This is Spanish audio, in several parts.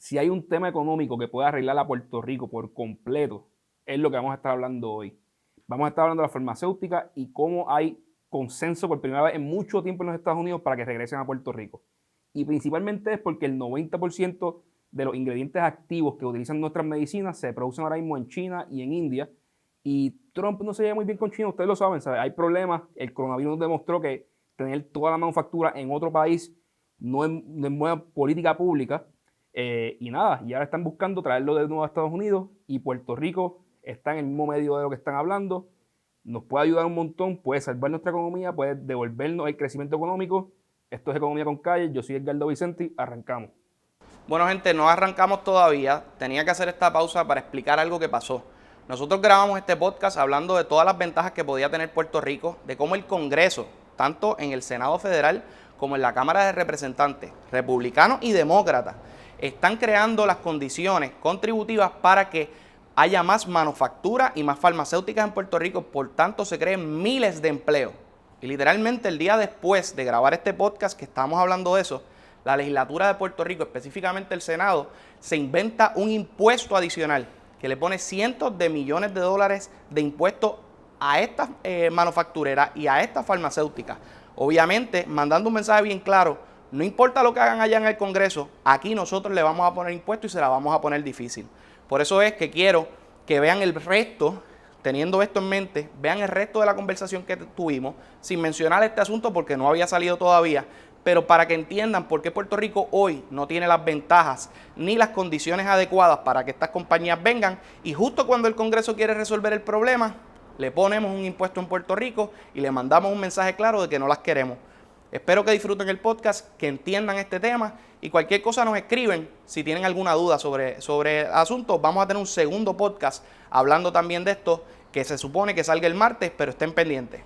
Si hay un tema económico que pueda arreglar a Puerto Rico por completo, es lo que vamos a estar hablando hoy. Vamos a estar hablando de la farmacéutica y cómo hay consenso por primera vez en mucho tiempo en los Estados Unidos para que regresen a Puerto Rico. Y principalmente es porque el 90% de los ingredientes activos que utilizan nuestras medicinas se producen ahora mismo en China y en India. Y Trump no se lleva muy bien con China, ustedes lo saben, ¿sabes? Hay problemas. El coronavirus demostró que tener toda la manufactura en otro país no es buena política pública. Y nada, y ahora están buscando traerlo de nuevo a Estados Unidos y Puerto Rico está en el mismo medio de lo que están hablando. Nos puede ayudar un montón, puede salvar nuestra economía, puede devolvernos el crecimiento económico. Esto es Economía con Calle, yo soy Edgardo Vicente, arrancamos. Bueno, gente, no arrancamos todavía. Tenía que hacer esta pausa para explicar algo que pasó. Nosotros grabamos este podcast hablando de todas las ventajas que podía tener Puerto Rico, de cómo el Congreso, tanto en el Senado Federal como en la Cámara de Representantes, republicanos y demócratas, están creando las condiciones contributivas para que haya más manufactura y más farmacéuticas en Puerto Rico, por tanto se creen miles de empleos. Y literalmente el día después de grabar este podcast que estábamos hablando de eso, la legislatura de Puerto Rico, específicamente el Senado, se inventa un impuesto adicional que le pone cientos de millones de dólares de impuestos a estas manufactureras y a estas farmacéuticas. Obviamente, mandando un mensaje bien claro, no importa lo que hagan allá en el Congreso, aquí nosotros le vamos a poner impuestos y se la vamos a poner difícil. Por eso es que quiero que vean el resto, teniendo esto en mente, vean el resto de la conversación que tuvimos, sin mencionar este asunto porque no había salido todavía, pero para que entiendan por qué Puerto Rico hoy no tiene las ventajas ni las condiciones adecuadas para que estas compañías vengan, y justo cuando el Congreso quiere resolver el problema, le ponemos un impuesto en Puerto Rico y le mandamos un mensaje claro de que no las queremos. Espero que disfruten el podcast, que entiendan este tema y cualquier cosa nos escriben si tienen alguna duda sobre asuntos. Vamos a tener un segundo podcast hablando también de esto, que se supone que salga el martes, pero estén pendientes.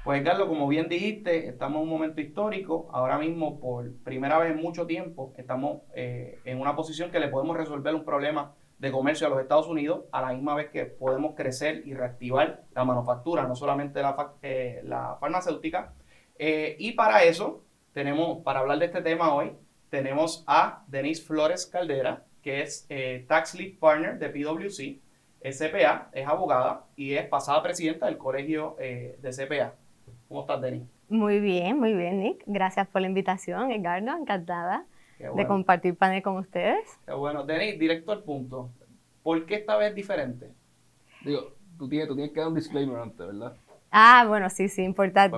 Pues Carlos, como bien dijiste, estamos en un momento histórico. Ahora mismo, por primera vez en mucho tiempo, estamos en una posición que le podemos resolver un problema de comercio a los Estados Unidos, a la misma vez que podemos crecer y reactivar la manufactura, no solamente la farmacéutica. Y para eso, para hablar de este tema hoy, tenemos a Denise Flores Caldera, que es Tax Lead Partner de PwC, es CPA, es abogada y es pasada presidenta del colegio de CPA. ¿Cómo estás, Denis? Muy bien, Nick. Gracias por la invitación, Edgardo. Encantada de compartir panel con ustedes. Qué bueno. Denis, directo al punto. ¿Por qué esta vez diferente? Digo, tú tienes que dar un disclaimer antes, ¿verdad? Ah, bueno, sí, importante.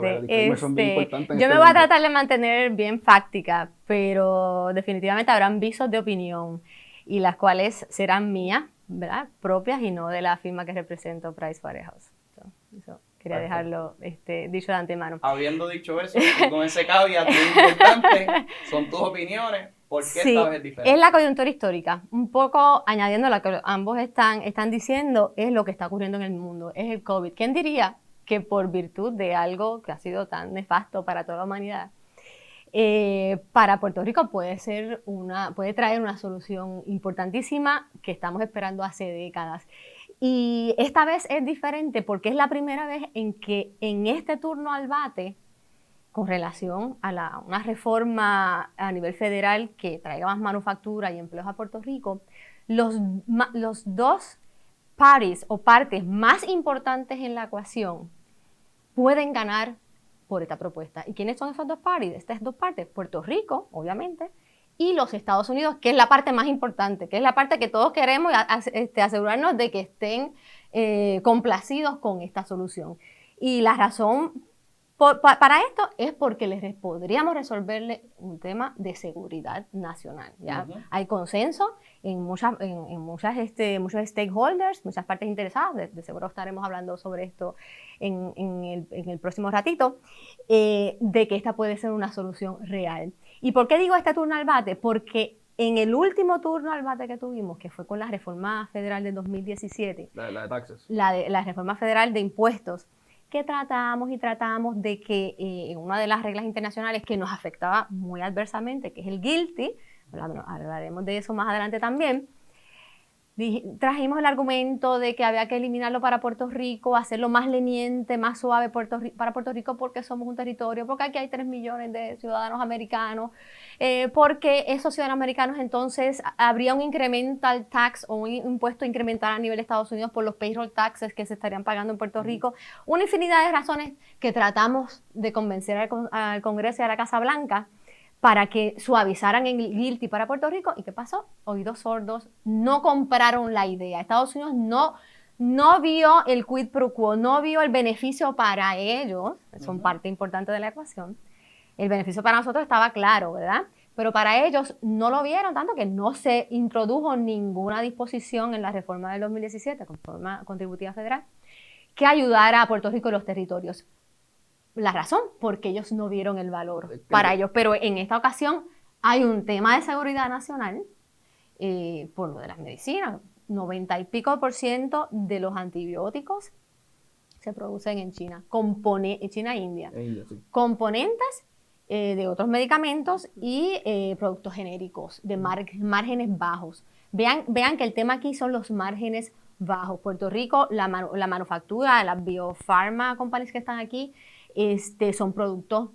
Yo me voy a tratar de mantener bien fáctica, pero definitivamente habrán visos de opinión y las cuales serán mías, ¿verdad? Propias y no de la firma que represento, Pricewaterhouse. Quería dejarlo dicho de antemano. Habiendo dicho eso, y con ese caveat muy importante, son tus opiniones. ¿Por qué esta vez es diferente? Es la coyuntura histórica. Un poco añadiendo lo que ambos están diciendo, es lo que está ocurriendo en el mundo, es el COVID. ¿Quién diría que por virtud de algo que ha sido tan nefasto para toda la humanidad, para Puerto Rico puede traer una solución importantísima que estamos esperando hace décadas? Y esta vez es diferente porque es la primera vez en que en este turno al bate, con relación a una reforma a nivel federal que traiga más manufactura y empleos a Puerto Rico, los dos parties o partes más importantes en la ecuación pueden ganar por esta propuesta. ¿Y quiénes son esos dos parties? Estas dos partes, Puerto Rico, obviamente, y los Estados Unidos, que es la parte más importante, que es la parte que todos queremos asegurarnos de que estén complacidos con esta solución. Y la razón para esto es porque podríamos resolverle un tema de seguridad nacional, ¿ya? Uh-huh. Hay consenso en muchos stakeholders, muchas partes interesadas, de seguro estaremos hablando sobre esto en el próximo ratito, de que esta puede ser una solución real. ¿Y por qué digo este turno al bate? Porque en el último turno al bate que tuvimos, que fue con la reforma federal de 2017, la de taxes, la reforma federal de impuestos, que tratamos de que en una de las reglas internacionales que nos afectaba muy adversamente, que es el GILTI, hablaremos de eso más adelante también, Trajimos el argumento de que había que eliminarlo para Puerto Rico, hacerlo más leniente, más suave para Puerto Rico porque somos un territorio, porque aquí hay 3 millones de ciudadanos americanos, porque esos ciudadanos americanos entonces habría un incremental tax o un impuesto incremental a nivel de Estados Unidos por los payroll taxes que se estarían pagando en Puerto Rico. Una infinidad de razones que tratamos de convencer al Congreso y a la Casa Blanca para que suavizaran el guilty para Puerto Rico. ¿Y qué pasó? Oídos sordos, no compraron la idea. Estados Unidos no vio el quid pro quo, no vio el beneficio para ellos, son parte importante de la ecuación. El beneficio para nosotros estaba claro, ¿verdad? Pero para ellos no lo vieron, tanto que no se introdujo ninguna disposición en la reforma del 2017, reforma contributiva federal, que ayudara a Puerto Rico y los territorios. La razón, porque ellos no vieron el valor para ellos. Pero en esta ocasión hay un tema de seguridad nacional por lo de las medicinas. 90 y pico % de los antibióticos se producen en China, China e India. Sí. Componentes de otros medicamentos y productos genéricos de márgenes bajos. Vean que el tema aquí son los márgenes bajos. Puerto Rico, la manufactura, las biopharma companies que están aquí, son productos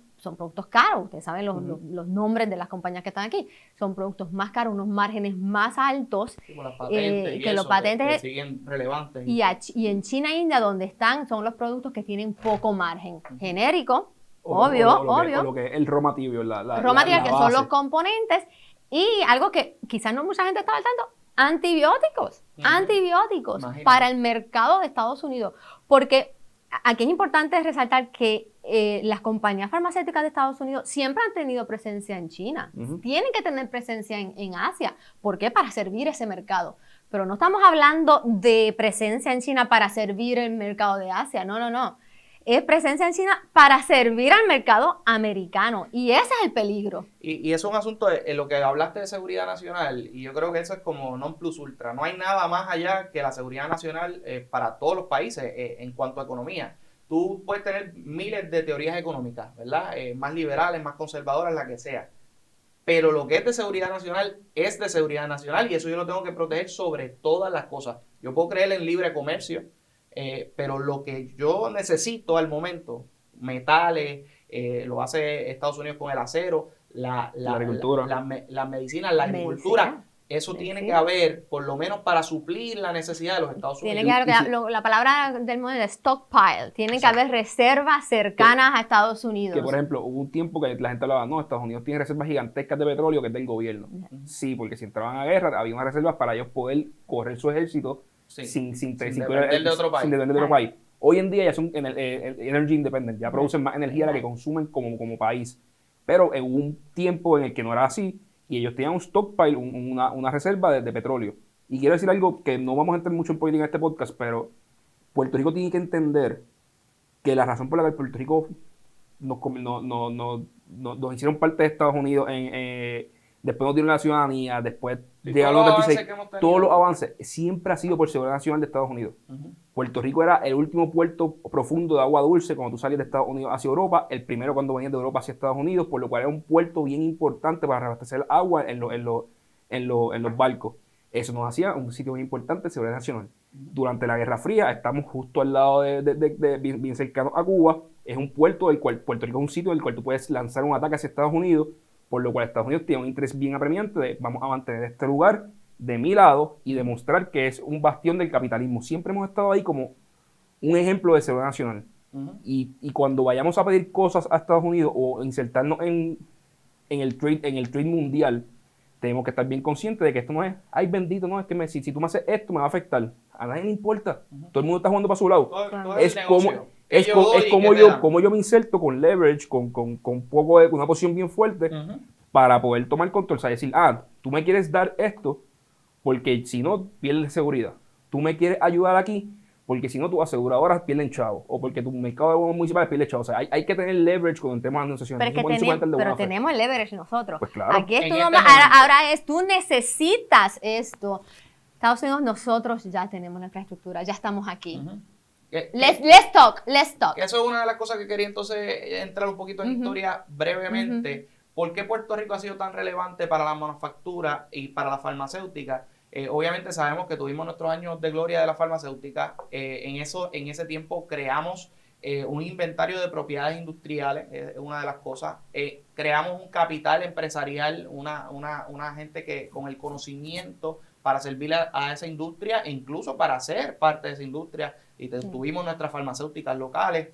caros. Ustedes saben los nombres de las compañías que están aquí. Son productos más caros, unos márgenes más altos. Como las patentes que los patentes que siguen relevantes. Y en China e India, donde están, son los productos que tienen poco margen. Genérico, obvio. Lo que es el raw material, raw material, que son los componentes. Y algo que quizás no mucha gente estaba al tanto, antibióticos. Antibióticos para el mercado de Estados Unidos. Porque aquí es importante resaltar que las compañías farmacéuticas de Estados Unidos siempre han tenido presencia en China. Tienen que tener presencia en Asia. ¿Por qué? Para servir ese mercado. Pero no estamos hablando de presencia en China para servir el mercado de Asia. No. Es presencia en China para servir al mercado americano. Y ese es el peligro. Y eso es un asunto en lo que hablaste de seguridad nacional. Y yo creo que eso es como non plus ultra. No hay nada más allá que la seguridad nacional para todos los países en cuanto a economía. Tú puedes tener miles de teorías económicas, ¿verdad? Más liberales, más conservadoras, la que sea. Pero lo que es de seguridad nacional es de seguridad nacional y eso yo lo tengo que proteger sobre todas las cosas. Yo puedo creer en libre comercio, pero lo que yo necesito al momento, metales, lo hace Estados Unidos con el acero, la agricultura, la medicina, la agricultura. Eso tiene que haber, por lo menos para suplir la necesidad de los Estados Unidos. Tiene que haber, la palabra del modelo es stockpile. Tiene que haber reservas cercanas a Estados Unidos. Que, por ejemplo, hubo un tiempo que la gente hablaba, no, Estados Unidos tiene reservas gigantescas de petróleo que es del gobierno. Sí, porque si entraban a guerra, había unas reservas para ellos poder correr su ejército sin depender de otro país. Hoy en día ya son energy independent, ya producen más energía de la que consumen como país. Pero hubo un tiempo en el que no era así. Y ellos tenían un stockpile, una reserva de petróleo. Y quiero decir algo que no vamos a entrar mucho en política en este podcast, pero Puerto Rico tiene que entender que la razón por la que Puerto Rico nos hicieron parte de Estados Unidos, después nos dieron la ciudadanía, después llegaron los 26, todos los avances, siempre ha sido por seguridad nacional de Estados Unidos. Puerto Rico era el último puerto profundo de agua dulce cuando tú salías de Estados Unidos hacia Europa, el primero cuando venías de Europa hacia Estados Unidos, por lo cual era un puerto bien importante para reabastecer agua en los barcos. Eso nos hacía un sitio muy importante de seguridad nacional. Durante la Guerra Fría, estamos justo al lado bien cercano a Cuba, es un puerto del cual Puerto Rico es un sitio del cual tú puedes lanzar un ataque hacia Estados Unidos, por lo cual Estados Unidos tiene un interés bien apremiante de vamos a mantener este lugar de mi lado y demostrar que es un bastión del capitalismo. Siempre hemos estado ahí como un ejemplo de seguridad nacional. Y cuando vayamos a pedir cosas a Estados Unidos o insertarnos en el trade mundial, tenemos que estar bien conscientes de que esto no es, ay bendito, no, es que si tú me haces esto me va a afectar. A nadie le importa. Todo el mundo está jugando para su lado. Como yo me inserto con leverage, con poco de una posición bien fuerte para poder tomar control. O sea, decir, tú me quieres dar esto porque si no, pierdes seguridad. Tú me quieres ayudar aquí porque si no, tus aseguradoras pierden chavo. O porque tu mercado de bonos municipales pierde chavo. O sea, hay que tener leverage cuando entremos a negociaciones. Pero tenemos el leverage nosotros. Pues claro. Aquí ahora tú necesitas esto. Estados Unidos, nosotros ya tenemos la infraestructura, ya estamos aquí. Let's talk. Eso es una de las cosas que quería entonces entrar un poquito en historia brevemente. ¿Por qué Puerto Rico ha sido tan relevante para la manufactura y para la farmacéutica? Obviamente sabemos que tuvimos nuestros años de gloria de la farmacéutica. En ese tiempo creamos un inventario de propiedades industriales, es una de las cosas. Creamos un capital empresarial, una gente que con el conocimiento para servir a esa industria e incluso para ser parte de esa industria. Y tuvimos nuestras farmacéuticas locales.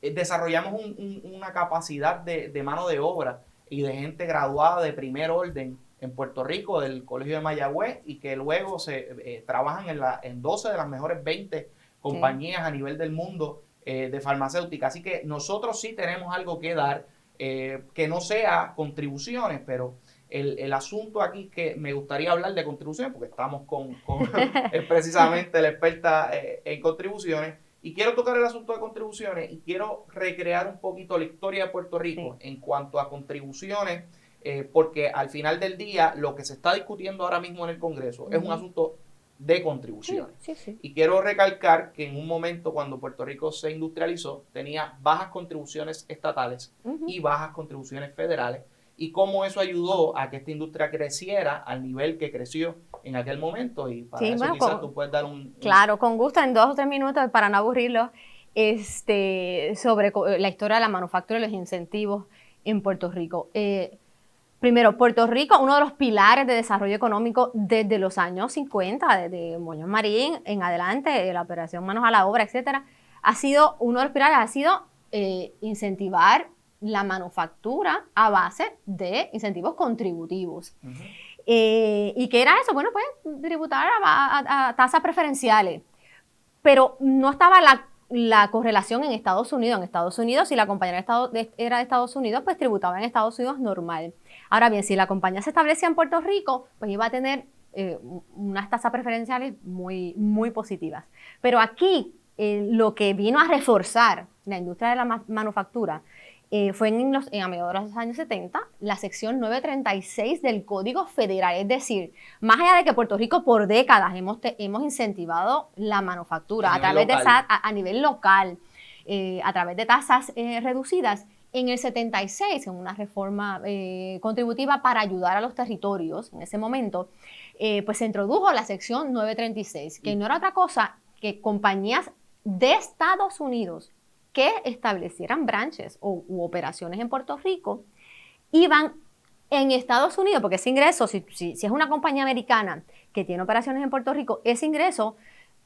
Desarrollamos una capacidad de mano de obra y de gente graduada de primer orden en Puerto Rico, del Colegio de Mayagüez, y que luego trabajan en 12 de las mejores 20 compañías a nivel del mundo de farmacéutica. Así que nosotros sí tenemos algo que dar, que no sea contribuciones, pero el asunto aquí que me gustaría hablar de contribuciones, porque estamos con precisamente la experta en contribuciones, y quiero tocar el asunto de contribuciones y quiero recrear un poquito la historia de Puerto Rico en cuanto a contribuciones, porque al final del día lo que se está discutiendo ahora mismo en el Congreso es un asunto de contribuciones. Y quiero recalcar que en un momento cuando Puerto Rico se industrializó tenía bajas contribuciones estatales y bajas contribuciones federales, y cómo eso ayudó a que esta industria creciera al nivel que creció en aquel momento. Y para eso quizás tú puedes dar Claro, con gusto, en 2 o 3 minutos, para no aburrirlos, sobre la historia de la manufactura y los incentivos en Puerto Rico. Primero, Puerto Rico, uno de los pilares de desarrollo económico desde los años 50, desde Muñoz Marín en adelante, la operación Manos a la Obra, etcétera, uno de los pilares ha sido incentivar la manufactura a base de incentivos contributivos. ¿Y qué era eso? Bueno, pues tributar a tasas preferenciales. Pero no estaba la correlación en Estados Unidos. En Estados Unidos, si la compañía era de Estados Unidos, pues tributaba en Estados Unidos normal. Ahora bien, si la compañía se establecía en Puerto Rico, pues iba a tener unas tasas preferenciales muy, muy positivas. Pero aquí, lo que vino a reforzar la industria de la manufactura fue a mediados de los años 70, la sección 936 del Código Federal. Es decir, más allá de que Puerto Rico por décadas hemos incentivado la manufactura a nivel local, a través de tasas reducidas, en el 76, en una reforma contributiva para ayudar a los territorios, en ese momento, pues se introdujo la sección 936, que no era otra cosa que compañías de Estados Unidos que establecieran branches u operaciones en Puerto Rico, iban en Estados Unidos, porque ese ingreso, si es una compañía americana que tiene operaciones en Puerto Rico, ese ingreso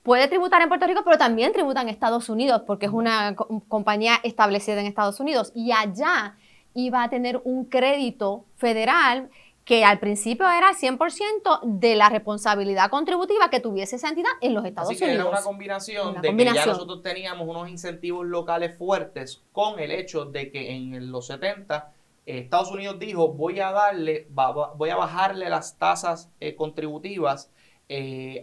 puede tributar en Puerto Rico, pero también tributa en Estados Unidos, porque es una compañía establecida en Estados Unidos, y allá iba a tener un crédito federal que al principio era el 100% de la responsabilidad contributiva que tuviese esa entidad en los Estados Unidos. Así que era una combinación de que ya nosotros teníamos unos incentivos locales fuertes con el hecho de que en los 70 Estados Unidos dijo voy a bajarle las tasas contributivas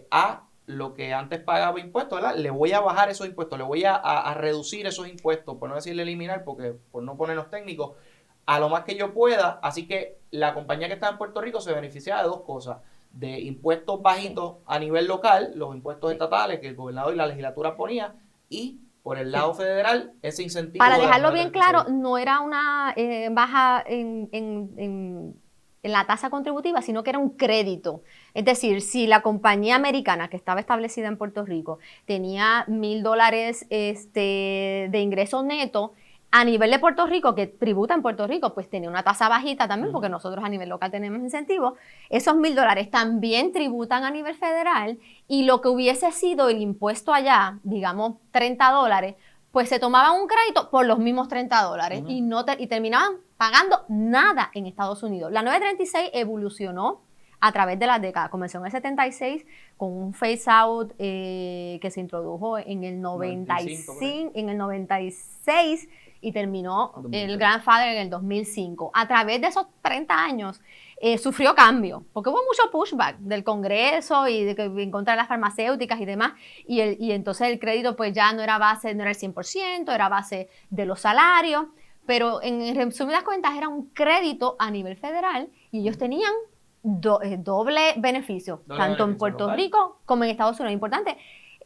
a lo que antes pagaba impuestos, ¿verdad? Le voy a bajar esos impuestos, le voy a reducir esos impuestos, por no decirle eliminar, porque por no ponerlos técnicos, a lo más que yo pueda. Así que la compañía que estaba en Puerto Rico se beneficiaba de dos cosas: de impuestos bajitos a nivel local, los impuestos estatales que el gobernador y la legislatura ponía, y por el lado federal ese incentivo. Para dejarlo bien claro, no era una baja en la tasa contributiva, sino que era un crédito. Es decir, si la compañía americana que estaba establecida en Puerto Rico tenía $1,000 de ingreso neto, a nivel de Puerto Rico, que tributa en Puerto Rico, pues tenía una tasa bajita también, porque nosotros a nivel local tenemos incentivos. Esos $1,000 también tributan a nivel federal, y lo que hubiese sido el impuesto allá, digamos $30, pues se tomaban un crédito por los mismos $30 y terminaban pagando nada en Estados Unidos. La 936 evolucionó a través de las décadas. Comenzó en el 76 con un phase out que se introdujo en el 95, en el 96, y terminó 2003. El grandfather en el 2005. A través de esos 30 años sufrió cambio, porque hubo mucho pushback del Congreso y en contra de las farmacéuticas y demás, y entonces el crédito pues ya no era el 100%, era base de los salarios, pero en resumidas cuentas era un crédito a nivel federal, y ellos tenían doble beneficio, tanto en Puerto Rico como en Estados Unidos. Importante,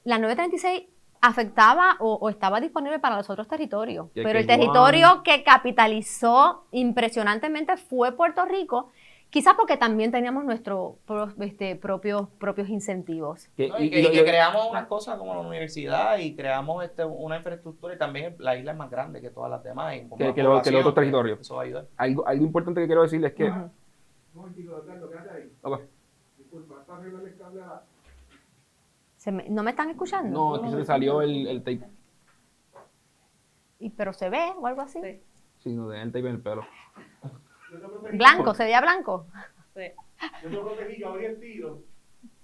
la 936 afectaba o estaba disponible para los otros territorios, pero el territorio que capitalizó impresionantemente fue Puerto Rico, Quizás porque también teníamos nuestros propios incentivos. ¿No? Y que creamos unas cosas como la universidad y creamos una infraestructura y también la isla es más grande que todas las demás. Y que los otros territorios. Eso va a ayudar. Algo importante que quiero decirles es que... Ujú. Ok. ¿No me están escuchando? No, es que se me salió el tape. Pero se ve o algo así. Sí, no, el tape en el pelo. Blanco, se veía blanco. Sí. Yo te protegí, yo abrí el tiro,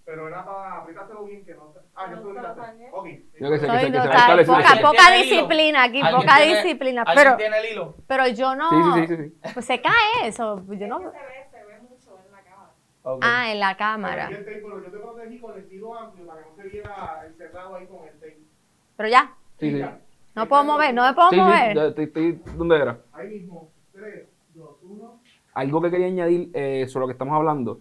pero era para apretártelo bien que no. Yo te lo quitaste. Ok. Yo que sé, Soy que se total, me poca ¿Alguien tiene hilo? disciplina aquí, ¿Alguien poca tiene- disciplina. ¿Alguien tiene el hilo? Pero yo no. Sí. Pues se cae eso. Yo no. Se ve mucho en la cámara. Ok. Ah, en la cámara. Yo te protegí con el tiro amplio para que no se viera encerrado ahí con el tape. Pero ya, Sí. no puedo mover, no me puedo Sí, mover. ya ¿dónde era? Ahí mismo. 3, 2, 1. Algo que quería añadir sobre lo que estamos hablando.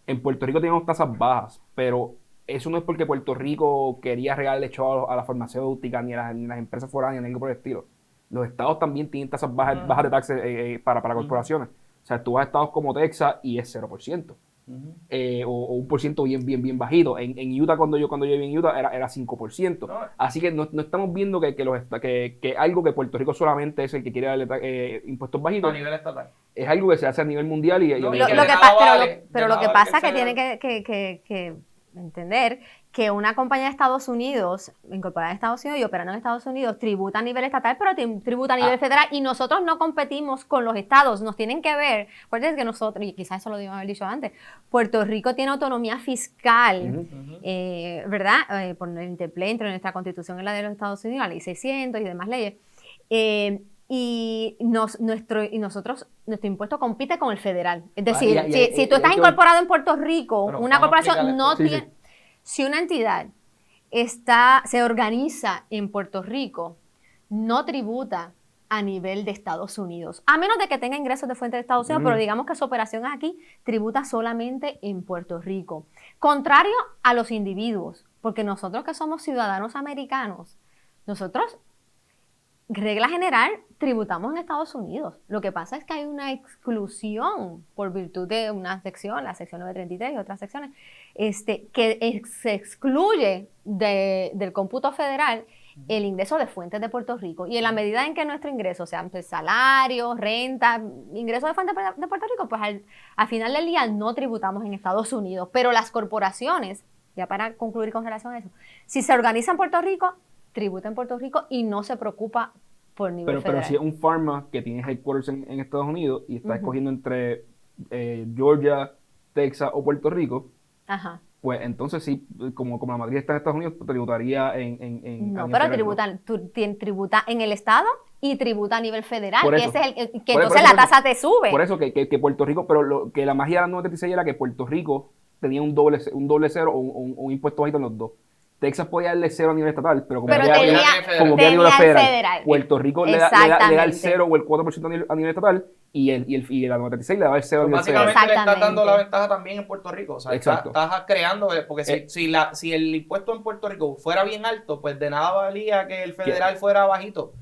En Puerto Rico tenemos tasas bajas, pero eso no es porque Puerto Rico quería regalarle chavo a la farmacéutica ni a las empresas foráneas, ni algo por el estilo. Los estados también tienen tasas bajas de taxes para corporaciones. O sea, tú vas a estados como Texas y es 0%. O un por ciento bien bajito. En Utah, cuando yo viví en Utah, era 5%. No. Así que no estamos viendo que algo que Puerto Rico solamente es el que quiere darle impuestos A bajitos. nivel estatal. Es algo que se hace a nivel mundial y No, Lo y que que y- de nada vale, pero de lo que nada pasa vale es que el tiene que entender que una compañía de Estados Unidos, incorporada en Estados Unidos y operando en Estados Unidos, tributa a nivel estatal, pero tributa a nivel federal, y nosotros no competimos con los estados, nos tienen que ver. Acuérdense que nosotros, y quizás eso lo debíamos haber dicho antes, Puerto Rico tiene autonomía fiscal, ¿verdad? Por el interplay entre nuestra constitución y la de los Estados Unidos, la ley 600 y demás leyes. Nuestro impuesto compite con el federal. Es decir, si tú estás incorporado en Puerto Rico, Pero una vamos a corporación explicarle no esto. tiene... Sí. Si una entidad se organiza en Puerto Rico, no tributa a nivel de Estados Unidos, a menos de que tenga ingresos de fuente de Estados Unidos, pero digamos que su operación aquí tributa solamente en Puerto Rico. Contrario a los individuos, porque nosotros que somos ciudadanos americanos, nosotros, regla general, tributamos en Estados Unidos. Lo que pasa es que hay una exclusión por virtud de una sección, la sección 933 y otras secciones, se excluye del cómputo federal el ingreso de fuentes de Puerto Rico. Y en la medida en que nuestro ingreso, sean pues, salarios, renta, ingresos de fuentes de Puerto Rico, pues al final del día no tributamos en Estados Unidos. Pero las corporaciones, ya para concluir con relación a eso, si se organiza en Puerto Rico, tributa en Puerto Rico y no se preocupa por nivel federal. Pero si es un pharma que tiene headquarters en Estados Unidos y está escogiendo entre Georgia, Texas o Puerto Rico, Ajá. pues entonces sí, como la matriz está en Estados Unidos, pues tributaría en No, a nivel pero federal, ¿no? tributa en el estado y tributa a nivel federal, Por que eso. ese es que Por entonces eso, la tasa te sube. Por eso que Puerto Rico, pero que la magia de la 936 era que Puerto Rico tenía un doble cero o un impuesto bajito en los dos. Texas podía darle cero a nivel estatal, pero como Pero quería tenía, como tenía a nivel el federal, federal. Puerto Rico le da el Exactamente. 0 o el 4% a nivel estatal y la 936 le daba el 0 a Pues nivel federal. básicamente le estás Exactamente. dando la ventaja también en Puerto Rico. O sea, Exacto. estás creando, porque si el impuesto en Puerto Rico fuera bien alto, pues de nada valía que el federal fuera bajito.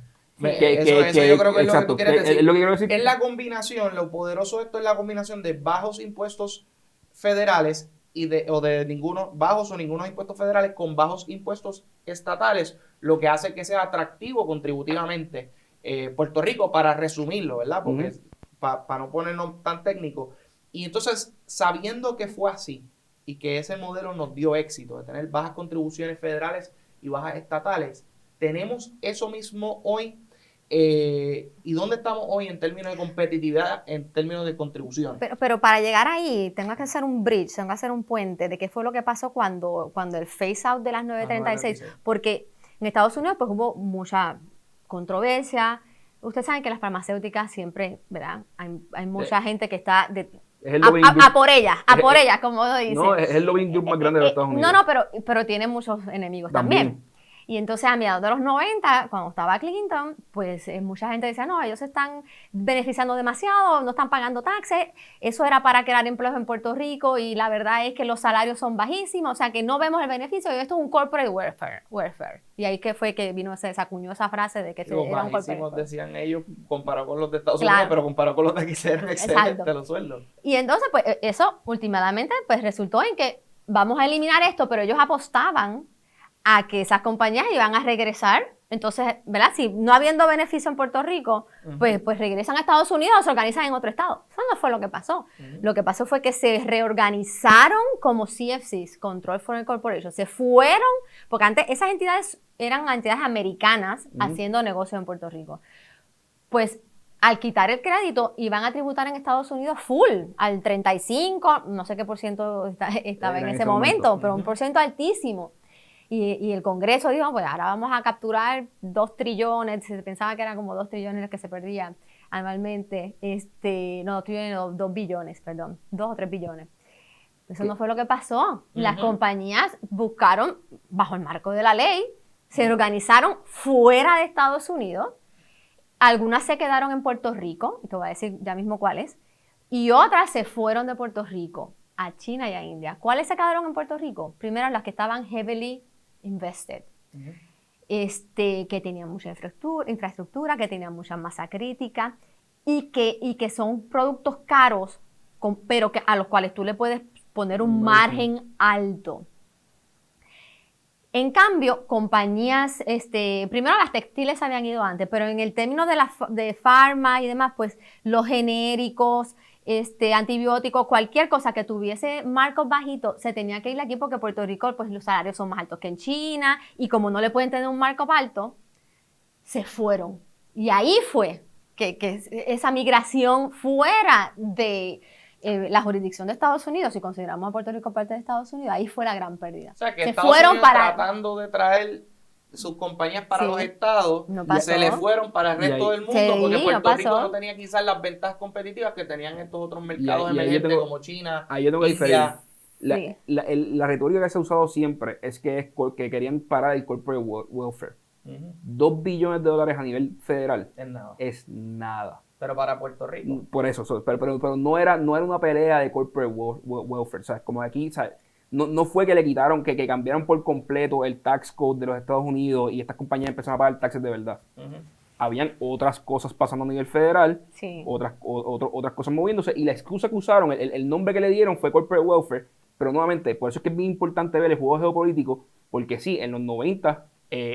Eso yo creo que es lo que tú quieres decir. Es lo que quiero decir. Es la combinación, lo poderoso de esto es la combinación de bajos impuestos federales o de bajos o ningunos impuestos federales con bajos impuestos estatales, lo que hace que sea atractivo contributivamente Puerto Rico, para resumirlo, ¿verdad? Porque para no ponernos tan técnicos. Y entonces, sabiendo que fue así y que ese modelo nos dio éxito de tener bajas contribuciones federales y bajas estatales, tenemos eso mismo hoy. ¿Y dónde estamos hoy en términos de competitividad, en términos de contribución? Pero para llegar ahí, tengo que hacer un bridge, tengo que hacer un puente de qué fue lo que pasó cuando el phase out de las 936, porque en Estados Unidos pues hubo mucha controversia. Ustedes saben que las farmacéuticas siempre, ¿verdad? Hay mucha gente que está Es el lobbying group. a por ellas, como lo dicen. No, es el lobbying group más grande de los Estados Unidos. No, pero tiene muchos enemigos también. Y entonces a mediados de los 90, cuando estaba Clinton, pues mucha gente decía, no, ellos se están beneficiando demasiado, no están pagando taxes, eso era para crear empleos en Puerto Rico y la verdad es que los salarios son bajísimos, o sea que no vemos el beneficio y esto es un corporate welfare. Y ahí que fue que vino, se acuñó esa frase de que Los era un corporate bajísimos, welfare. decían ellos, comparado con los de Estados Claro. Unidos, pero comparado con los de aquí eran excelentes Exacto. los sueldos. Y entonces, pues eso últimamente pues resultó en que vamos a eliminar esto, pero ellos apostaban a que esas compañías iban a regresar. Entonces, ¿verdad? Si no habiendo beneficio en Puerto Rico, pues regresan a Estados Unidos o se organizan en otro estado. Eso no fue lo que pasó. Lo que pasó fue que se reorganizaron como CFCs, Control Foreign Corporation. Se fueron, porque antes esas entidades eran entidades americanas haciendo negocio en Puerto Rico. Pues al quitar el crédito, iban a tributar en Estados Unidos full, al 35, no sé qué por ciento estaba en ese momento, pero un por ciento altísimo. Y el Congreso dijo, pues ahora vamos a capturar 2 trillones, se pensaba que eran como 2 trillones los que se perdían anualmente, no, 2 trillones, no, 2 billones, perdón, 2 o 3 billones. Eso no fue lo que pasó. Las compañías buscaron, bajo el marco de la ley, se organizaron fuera de Estados Unidos. Algunas se quedaron en Puerto Rico, y te voy a decir ya mismo cuáles, y otras se fueron de Puerto Rico a China y a India. ¿Cuáles se quedaron en Puerto Rico? Primero, las que estaban heavily invested, que tenían mucha infraestructura, que tenían mucha masa crítica y que son productos caros, pero a los cuales tú le puedes poner un margen alto. En cambio, compañías, primero las textiles habían ido antes, pero en el término de farma y demás, pues los genéricos, antibióticos, cualquier cosa que tuviese marcos bajitos, se tenía que ir aquí porque Puerto Rico, pues los salarios son más altos que en China, y como no le pueden tener un marco alto, se fueron. Y ahí fue que esa migración fuera de la jurisdicción de Estados Unidos, si consideramos a Puerto Rico parte de Estados Unidos, ahí fue la gran pérdida. O sea, que se Estados fueron Unidos para tratando de traer sus compañías para Sí, los estados, no pasó. se le fueron para el resto del mundo, Sí, porque no Puerto Rico pasó. no tenía quizás las ventajas competitivas que tenían estos otros mercados ahí yo emergentes tengo- como China, Ahí yo tengo que India. diferir. Sí. La retórica que se ha usado siempre es que querían parar el corporate welfare. 2 billones de dólares a nivel federal Es nada. es nada. Pero para Puerto Rico. Por eso, pero no era una pelea de corporate welfare, ¿sabes? Como aquí, ¿sabes? No fue que le quitaron, que cambiaron por completo el tax code de los Estados Unidos y estas compañías empezaron a pagar taxes de verdad. Habían otras cosas pasando a nivel federal, Sí. otras cosas moviéndose, y la excusa que usaron, el nombre que le dieron fue corporate welfare, pero nuevamente, por eso es que es bien importante ver el juego geopolítico, porque sí, en los 90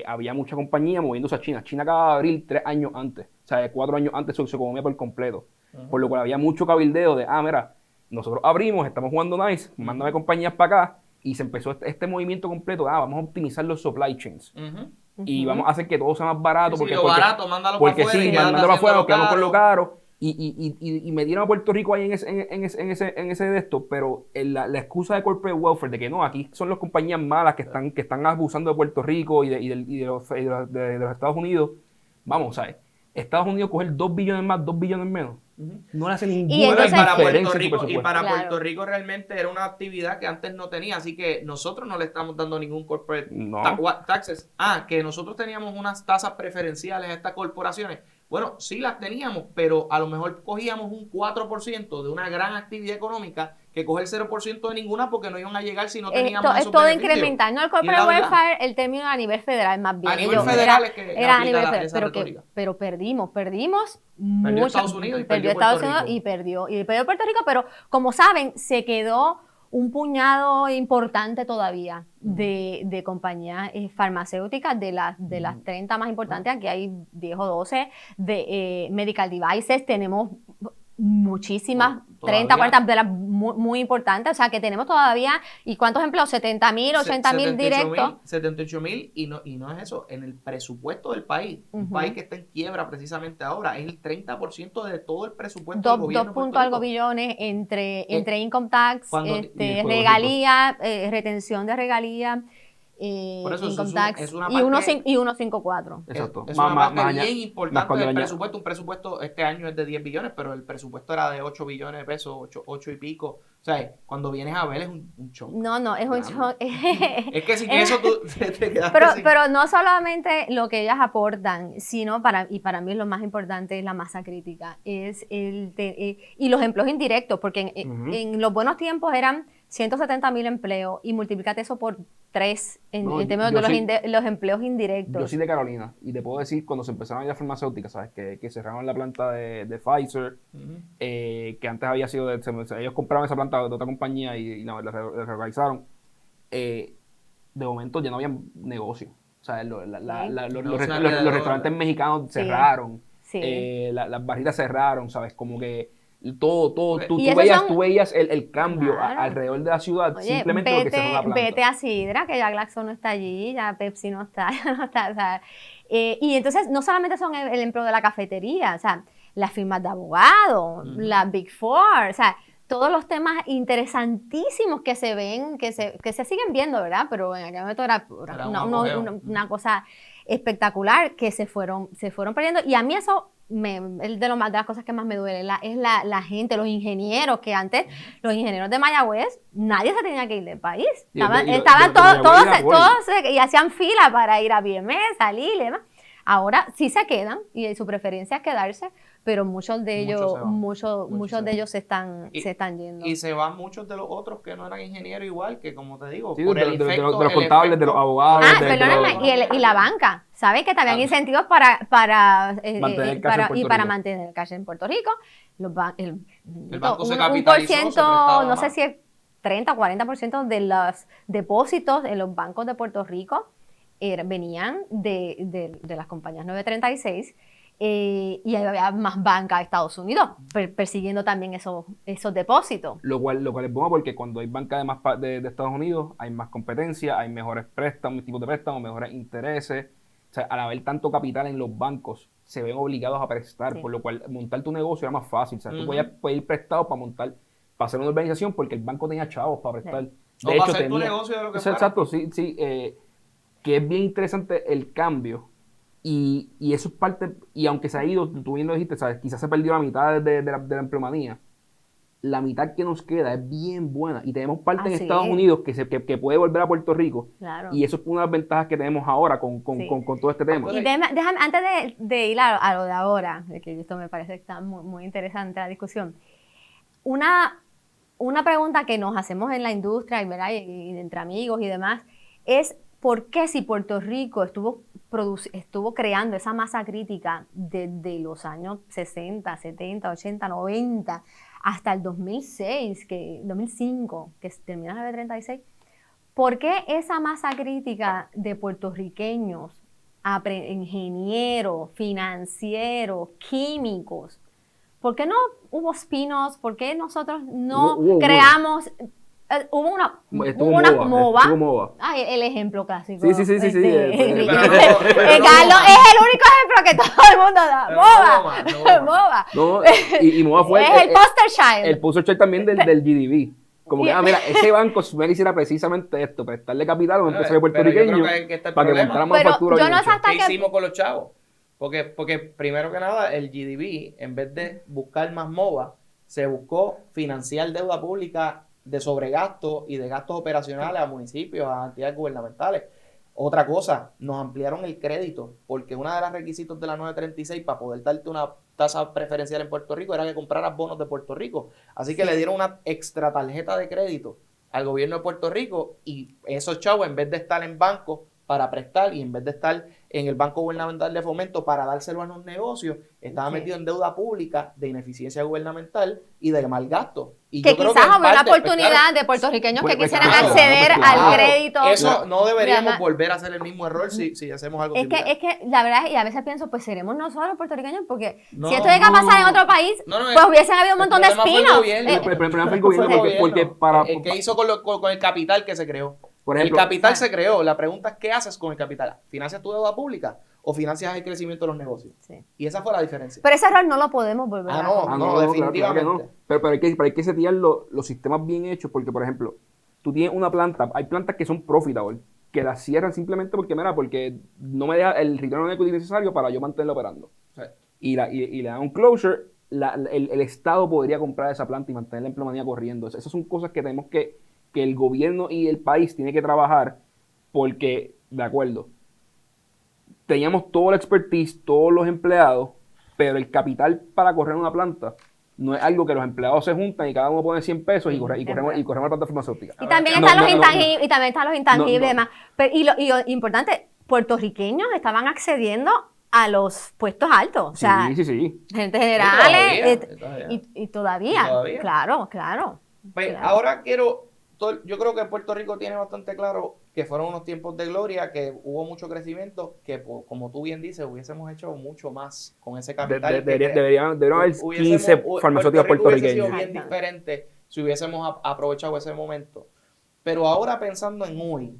había mucha compañía moviéndose a China. China acaba de abrir 3 años antes, o sea, 4 años antes su economía por completo. Por lo cual había mucho cabildeo de, mira, nosotros abrimos, estamos jugando nice, mándame compañías para acá, y se empezó este movimiento completo, vamos a optimizar los supply chains. Y vamos a hacer que todo sea más barato. Sí, porque, lo porque, barato, mándalo porque para afuera. sí, y quédate mándalo para afuera, nos quedamos con haciéndolo lo caro. Y metieron a Puerto Rico ahí en ese de esto, pero la excusa de corporate welfare, de que no, aquí son las compañías malas que están abusando de Puerto Rico y de los Estados Unidos. Vamos, ¿sabes? Estados Unidos coger 2 billones más, 2 billones menos, no le hace ninguna entonces- para diferencia Puerto en su Rico, y presupuesto. para Claro. Puerto Rico realmente era una actividad que antes no tenía, así que nosotros no le estamos dando ningún corporate No. taxes. Que nosotros teníamos unas tasas preferenciales a estas corporaciones. Bueno, sí las teníamos, pero a lo mejor cogíamos un 4% de una gran actividad económica que coge el 0% de ninguna porque no iban a llegar si no teníamos Es esos todo beneficios. incremental, no el Y corporate la verdad, welfare, el término a nivel federal más bien. A nivel Ellos- federal era- es que era a aplica nivel esa federal, retórica. pero perdimos mucho. Estados Unidos y perdió perdió Puerto Estados Unidos Rico. y perdió Puerto Rico, pero como saben, se quedó un puñado importante todavía de compañías farmacéuticas, de las 30 más importantes, aquí hay 10 o 12, de medical devices, tenemos muchísimas, Todavía. 30, 40 de las muy importantes, o sea que tenemos todavía, ¿y cuántos empleos? 70,000, 80,000 directos. 78,000 y no es eso, en el presupuesto del país, un país que está en quiebra precisamente ahora, es el 30% de todo el presupuesto del gobierno de 2 Puerto puntos algo Rico. billones entre income tax, cuando- regalías, retención de regalías, Por eso income es tax una y parte- 1.54. Exacto. Es una parte Más bien más importante cuando del le añade- presupuesto. Un presupuesto este año es de 10 billones, pero el presupuesto era de 8 billones de pesos, 8 y pico. O sea, cuando vienes a ver es un shock. No, es un grande. shock. Es que sin eso tú te quedaste Pero, sin... pero no solamente lo que ellas aportan, sino y para mí lo más importante es la masa crítica, es y los empleos indirectos, porque en los buenos tiempos eran 170,000 empleos y multiplícate eso por 3 No, en términos yo de soy- los empleos indirectos. Yo soy de Carolina y te puedo decir, cuando se empezaron a ir las farmacéuticas, ¿sabes? Que cerraron la planta de Pfizer, que antes había sido ellos compraron esa planta de otra compañía y la reorganizaron. De momento ya no había negocio. O sea, los restaurantes mexicanos cerraron, Sí. las barritas cerraron, ¿sabes? Como que todo, tú Y esos veías el cambio Claro. alrededor de la ciudad, Oye, simplemente porque cerró la planta. vete a Sidra, que ya Glaxo no está allí, ya Pepsi no está, ya no está, o sea, y entonces no solamente son el empleo de la cafetería, o sea, las firmas de abogados, las Big Four, o sea, todos los temas interesantísimos que se ven, que se siguen viendo, ¿verdad? Pero en aquel momento era una cosa espectacular que se fueron perdiendo, y a mí eso es de las cosas que más me duele, es la gente, los ingenieros, que antes los ingenieros de Mayagüez, nadie se tenía que ir del país. Estaban todos y hacían fila para ir a BMS, salir y demás. Ahora sí se quedan y su preferencia es quedarse, pero muchos de ellos se están yendo. Y se van muchos de los otros que no eran ingenieros igual, que como te digo, Sí, por de el los efecto... contables, de los abogados. Perdóname, y la banca, ¿sabes? Que también incentivos para mantener el cash en Puerto Rico. El banco se un capitalizó, se prestaba no sé más. si es 30 o 40% de los depósitos en los bancos de Puerto Rico venían de las compañías 936, y había más banca de Estados Unidos persiguiendo también esos depósitos. Lo cual es bueno porque cuando hay banca de Estados Unidos hay más competencia, hay mejores préstamos, tipos de préstamos, mejores intereses. O sea, al haber tanto capital en los bancos, se ven obligados a prestar, Sí. por lo cual montar tu negocio era más fácil. O sea, tú podías pedir prestado para hacer una organización porque el banco tenía chavos para prestar. O para hacer tu negocio de lo que fuera. Exacto, sí. Que es bien interesante el cambio. Y eso es parte, y aunque se ha ido, tú bien lo dijiste, ¿sabes? Quizás se perdió la mitad de la empleomanía. La mitad que nos queda es bien buena. Y tenemos parte en Así Estados es. Unidos que puede volver a Puerto Rico. Claro. Y eso es una de las ventajas que tenemos ahora con todo este tema. Y déjame, antes de ir a lo de ahora, de que esto me parece que está muy, muy interesante la discusión, una pregunta que nos hacemos en la industria, ¿verdad? y entre amigos y demás, es ¿por qué si Puerto Rico estuvo creando esa masa crítica desde los años 60, 70, 80, 90 hasta el 2005, que termina la B36, ¿por qué esa masa crítica de puertorriqueños, ingenieros, financieros, químicos, por qué no hubo spin-offs? ¿Por qué nosotros no creamos... Hubo una MOVA. Ay, el ejemplo clásico. Sí. Carlos es el único ejemplo que todo el mundo da. MOVA. No, y MOVA fue es el poster child. El poster child también del GDB. Como que, mira, ese banco si me hiciera precisamente esto, prestarle capital a un empresario puertorriqueño para que montara manufactura. Yo no sé hasta ¿Qué hicimos con los chavos? Porque primero que nada, el GDB, en vez de buscar más MOVA, se buscó financiar deuda pública de sobregasto y de gastos operacionales a municipios, a entidades gubernamentales. Otra cosa, nos ampliaron el crédito, porque uno de los requisitos de la 936 para poder darte una tasa preferencial en Puerto Rico era que compraras bonos de Puerto Rico. Así que le dieron una extra tarjeta de crédito al gobierno de Puerto Rico, y esos chavos, en vez de estar en bancos para prestar y en vez de estar en el Banco Gubernamental de Fomento para dárselo a los negocios, estaba metido en deuda pública de ineficiencia gubernamental y de mal gasto. Y que yo creo quizás en había una parte, oportunidad de puertorriqueños que quisieran claro, acceder al crédito. Eso no deberíamos Además, volver a hacer el mismo error si hacemos algo similar. Es que la verdad, y a veces pienso, pues seremos nosotros los puertorriqueños, porque No, si esto llega a pasar en otro país, pues hubiesen habido un montón de spin-offs. El problema fue el gobierno porque para... ¿Qué hizo con el capital que se creó? Por ejemplo, el capital se creó. La pregunta es, ¿qué haces con el capital? ¿Financias tu deuda pública o financias el crecimiento de los negocios? Sí. Y esa fue la diferencia. Pero ese error no lo podemos volver a hacer. No, definitivamente. Claro que no. Pero hay que setear los sistemas bien hechos porque, por ejemplo, tú tienes una planta, hay plantas que son profitable, que la cierran simplemente porque no me deja el return on equity necesario para yo mantenerlo operando. Sí. Y le dan un closure, el Estado podría comprar esa planta y mantener la empleomanía corriendo. Esas son cosas que tenemos que el gobierno y el país tiene que trabajar porque, de acuerdo, teníamos todo el expertise, todos los empleados, pero el capital para correr una planta no es algo que los empleados se juntan y cada uno pone 100 pesos y corremos la planta farmacéutica. Y también No, están los no, no, intangibles, y también están los intangibles No. y demás. Pero, y lo importante, puertorriqueños estaban accediendo a los puestos altos. O sea, Sí. gente generales. todavía. Y todavía. Claro. Pues, Claro. ahora yo creo que Puerto Rico tiene bastante claro que fueron unos tiempos de gloria, que hubo mucho crecimiento, que como tú bien dices, hubiésemos hecho mucho más con ese capital. Deberían haber 15 farmacéuticos Hubiese sido puertorriqueños. bien diferente si hubiésemos aprovechado ese momento. Pero ahora pensando en hoy,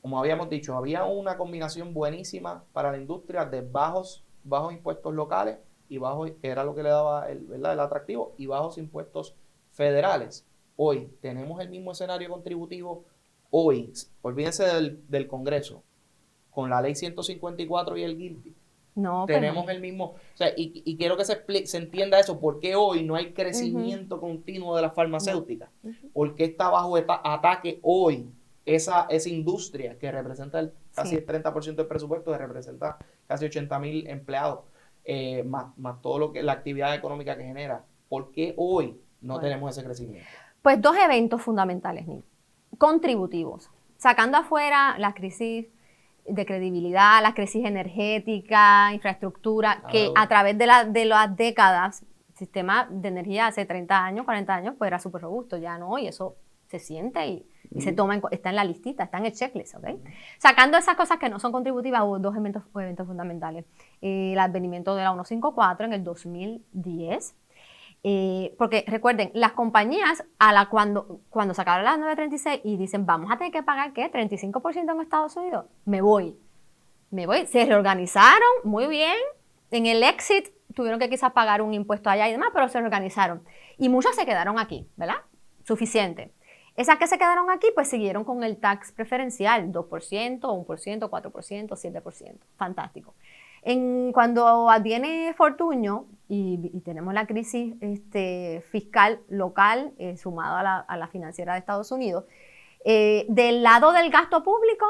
como habíamos dicho, había una combinación buenísima para la industria de bajos impuestos locales y bajos, que era lo que le daba el atractivo, y bajos impuestos federales. Hoy tenemos el mismo escenario contributivo. Hoy, olvídense del Congreso, con la ley 154 y el GILTI. No, Tenemos el mismo, o sea, y quiero que se entienda eso, ¿por qué hoy no hay crecimiento continuo de las farmacéuticas? ¿Por qué está bajo ataque hoy esa industria que representa casi el 30% del presupuesto, que representa casi 80,000 empleados, más todo lo que la actividad económica que genera? ¿Por qué hoy no tenemos ese crecimiento? Pues dos eventos fundamentales, Nick, contributivos, sacando afuera la crisis de credibilidad, la crisis energética, infraestructura, que a través de las décadas, el sistema de energía hace 30 años, 40 años, pues era súper robusto, ya no, y eso se siente y se toma, está en la listita, está en el checklist, ¿ok? Sacando esas cosas que no son contributivas, hubo dos eventos fundamentales. El advenimiento de la 154 en el 2010, porque recuerden, las compañías cuando sacaron la 936 y dicen, vamos a tener que pagar, ¿qué? 35% en Estados Unidos, me voy. Se reorganizaron muy bien, en el exit tuvieron que quizás pagar un impuesto allá y demás, pero se reorganizaron. Y muchas se quedaron aquí, ¿verdad? Suficiente. Esas que se quedaron aquí, pues siguieron con el tax preferencial, 2%, 1%, 4%, 7%. Fantástico. Cuando adviene Fortuño y tenemos la crisis fiscal local sumada a la financiera de Estados Unidos, del lado del gasto público,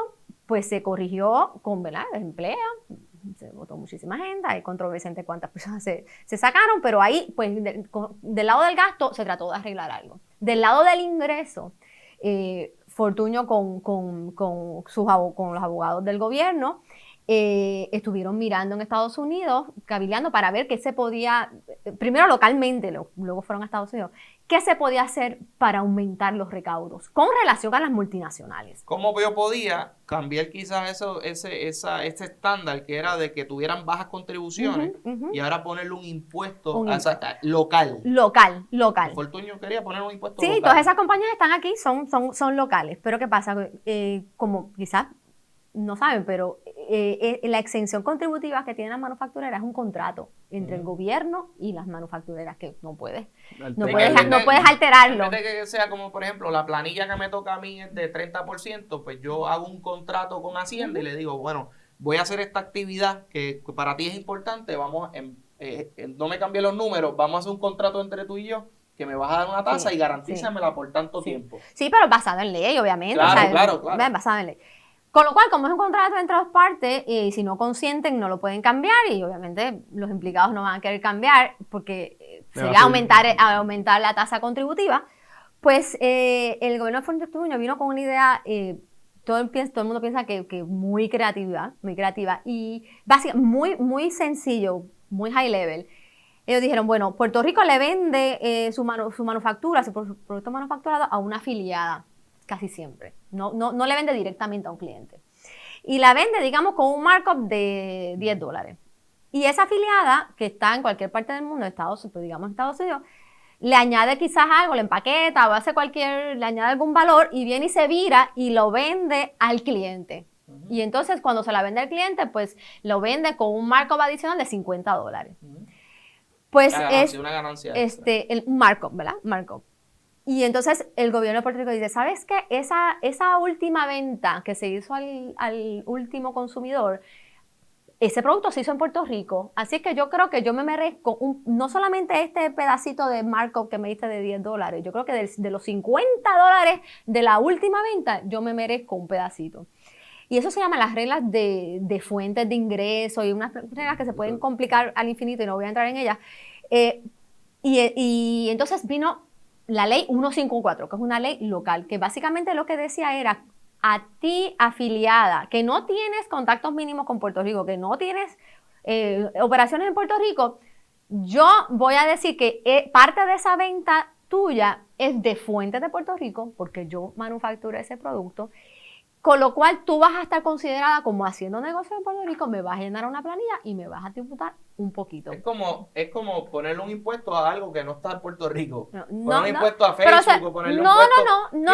pues se corrigió con, ¿verdad?, el empleo, se votó muchísima gente, hay controversia entre cuántas personas se sacaron, pero ahí, pues, del lado del gasto se trató de arreglar algo. Del lado del ingreso, Fortuño con los abogados del gobierno, estuvieron mirando en Estados Unidos, cabildeando para ver qué se podía, primero localmente, luego fueron a Estados Unidos, qué se podía hacer para aumentar los recaudos con relación a las multinacionales. ¿Cómo yo podía cambiar quizás ese estándar que era de que tuvieran bajas contribuciones y ahora ponerle un impuesto local? Local. Fortuño quería poner un impuesto local. Sí, todas esas compañías están aquí, son locales. Pero ¿qué pasa? Como quizás no saben, pero la exención contributiva que tienen las manufactureras es un contrato entre el gobierno y las manufactureras que no puedes alterarlo. En vez de que sea como, por ejemplo, la planilla que me toca a mí es de 30%, pues yo hago un contrato con Hacienda y le digo, bueno, voy a hacer esta actividad que para ti es importante, no me cambies los números, vamos a hacer un contrato entre tú y yo, que me vas a dar una tasa y garantízamela por tanto tiempo. Sí, pero basado en ley, obviamente. Claro. Basado en ley. Con lo cual, como es un contrato entre dos partes, y si no consienten, no lo pueden cambiar, y obviamente los implicados no van a querer cambiar, porque sería aumentar la tasa contributiva, pues el gobierno de Fortuño vino con una idea, todo el mundo piensa que muy creativa, y básicamente muy sencillo, muy high level. Ellos dijeron, bueno, Puerto Rico le vende su manufactura, su producto manufacturado a una afiliada, casi siempre. No le vende directamente a un cliente. Y la vende, digamos, con un markup de $10. Y esa afiliada, que está en cualquier parte del mundo, Estados Unidos, le añade quizás algo, le empaqueta o le añade algún valor y viene y se vira y lo vende al cliente. Y entonces, cuando se la vende al cliente, pues lo vende con un markup adicional de $50. Pues una ganancia un markup, ¿verdad? Markup. Y entonces el gobierno de Puerto Rico dice, ¿sabes qué? Esa última venta que se hizo al último consumidor, ese producto se hizo en Puerto Rico, así que yo creo que yo me merezco no solamente este pedacito de markup que me diste de $10, yo creo que de los $50 de la última venta, yo me merezco un pedacito. Y eso se llama las reglas de fuentes de ingreso y unas reglas que se pueden complicar al infinito y no voy a entrar en ellas. Y entonces vino la ley 154, que es una ley local, que básicamente lo que decía era a ti afiliada, que no tienes contactos mínimos con Puerto Rico, que no tienes operaciones en Puerto Rico, yo voy a decir que parte de esa venta tuya es de fuentes de Puerto Rico, porque yo manufacturé ese producto, con lo cual tú vas a estar considerada como haciendo negocio en Puerto Rico, me vas a llenar una planilla y me vas a tributar un poquito. Es como ponerle un impuesto a algo que no está en Puerto Rico. No, poner un impuesto a Facebook o ponerle un no,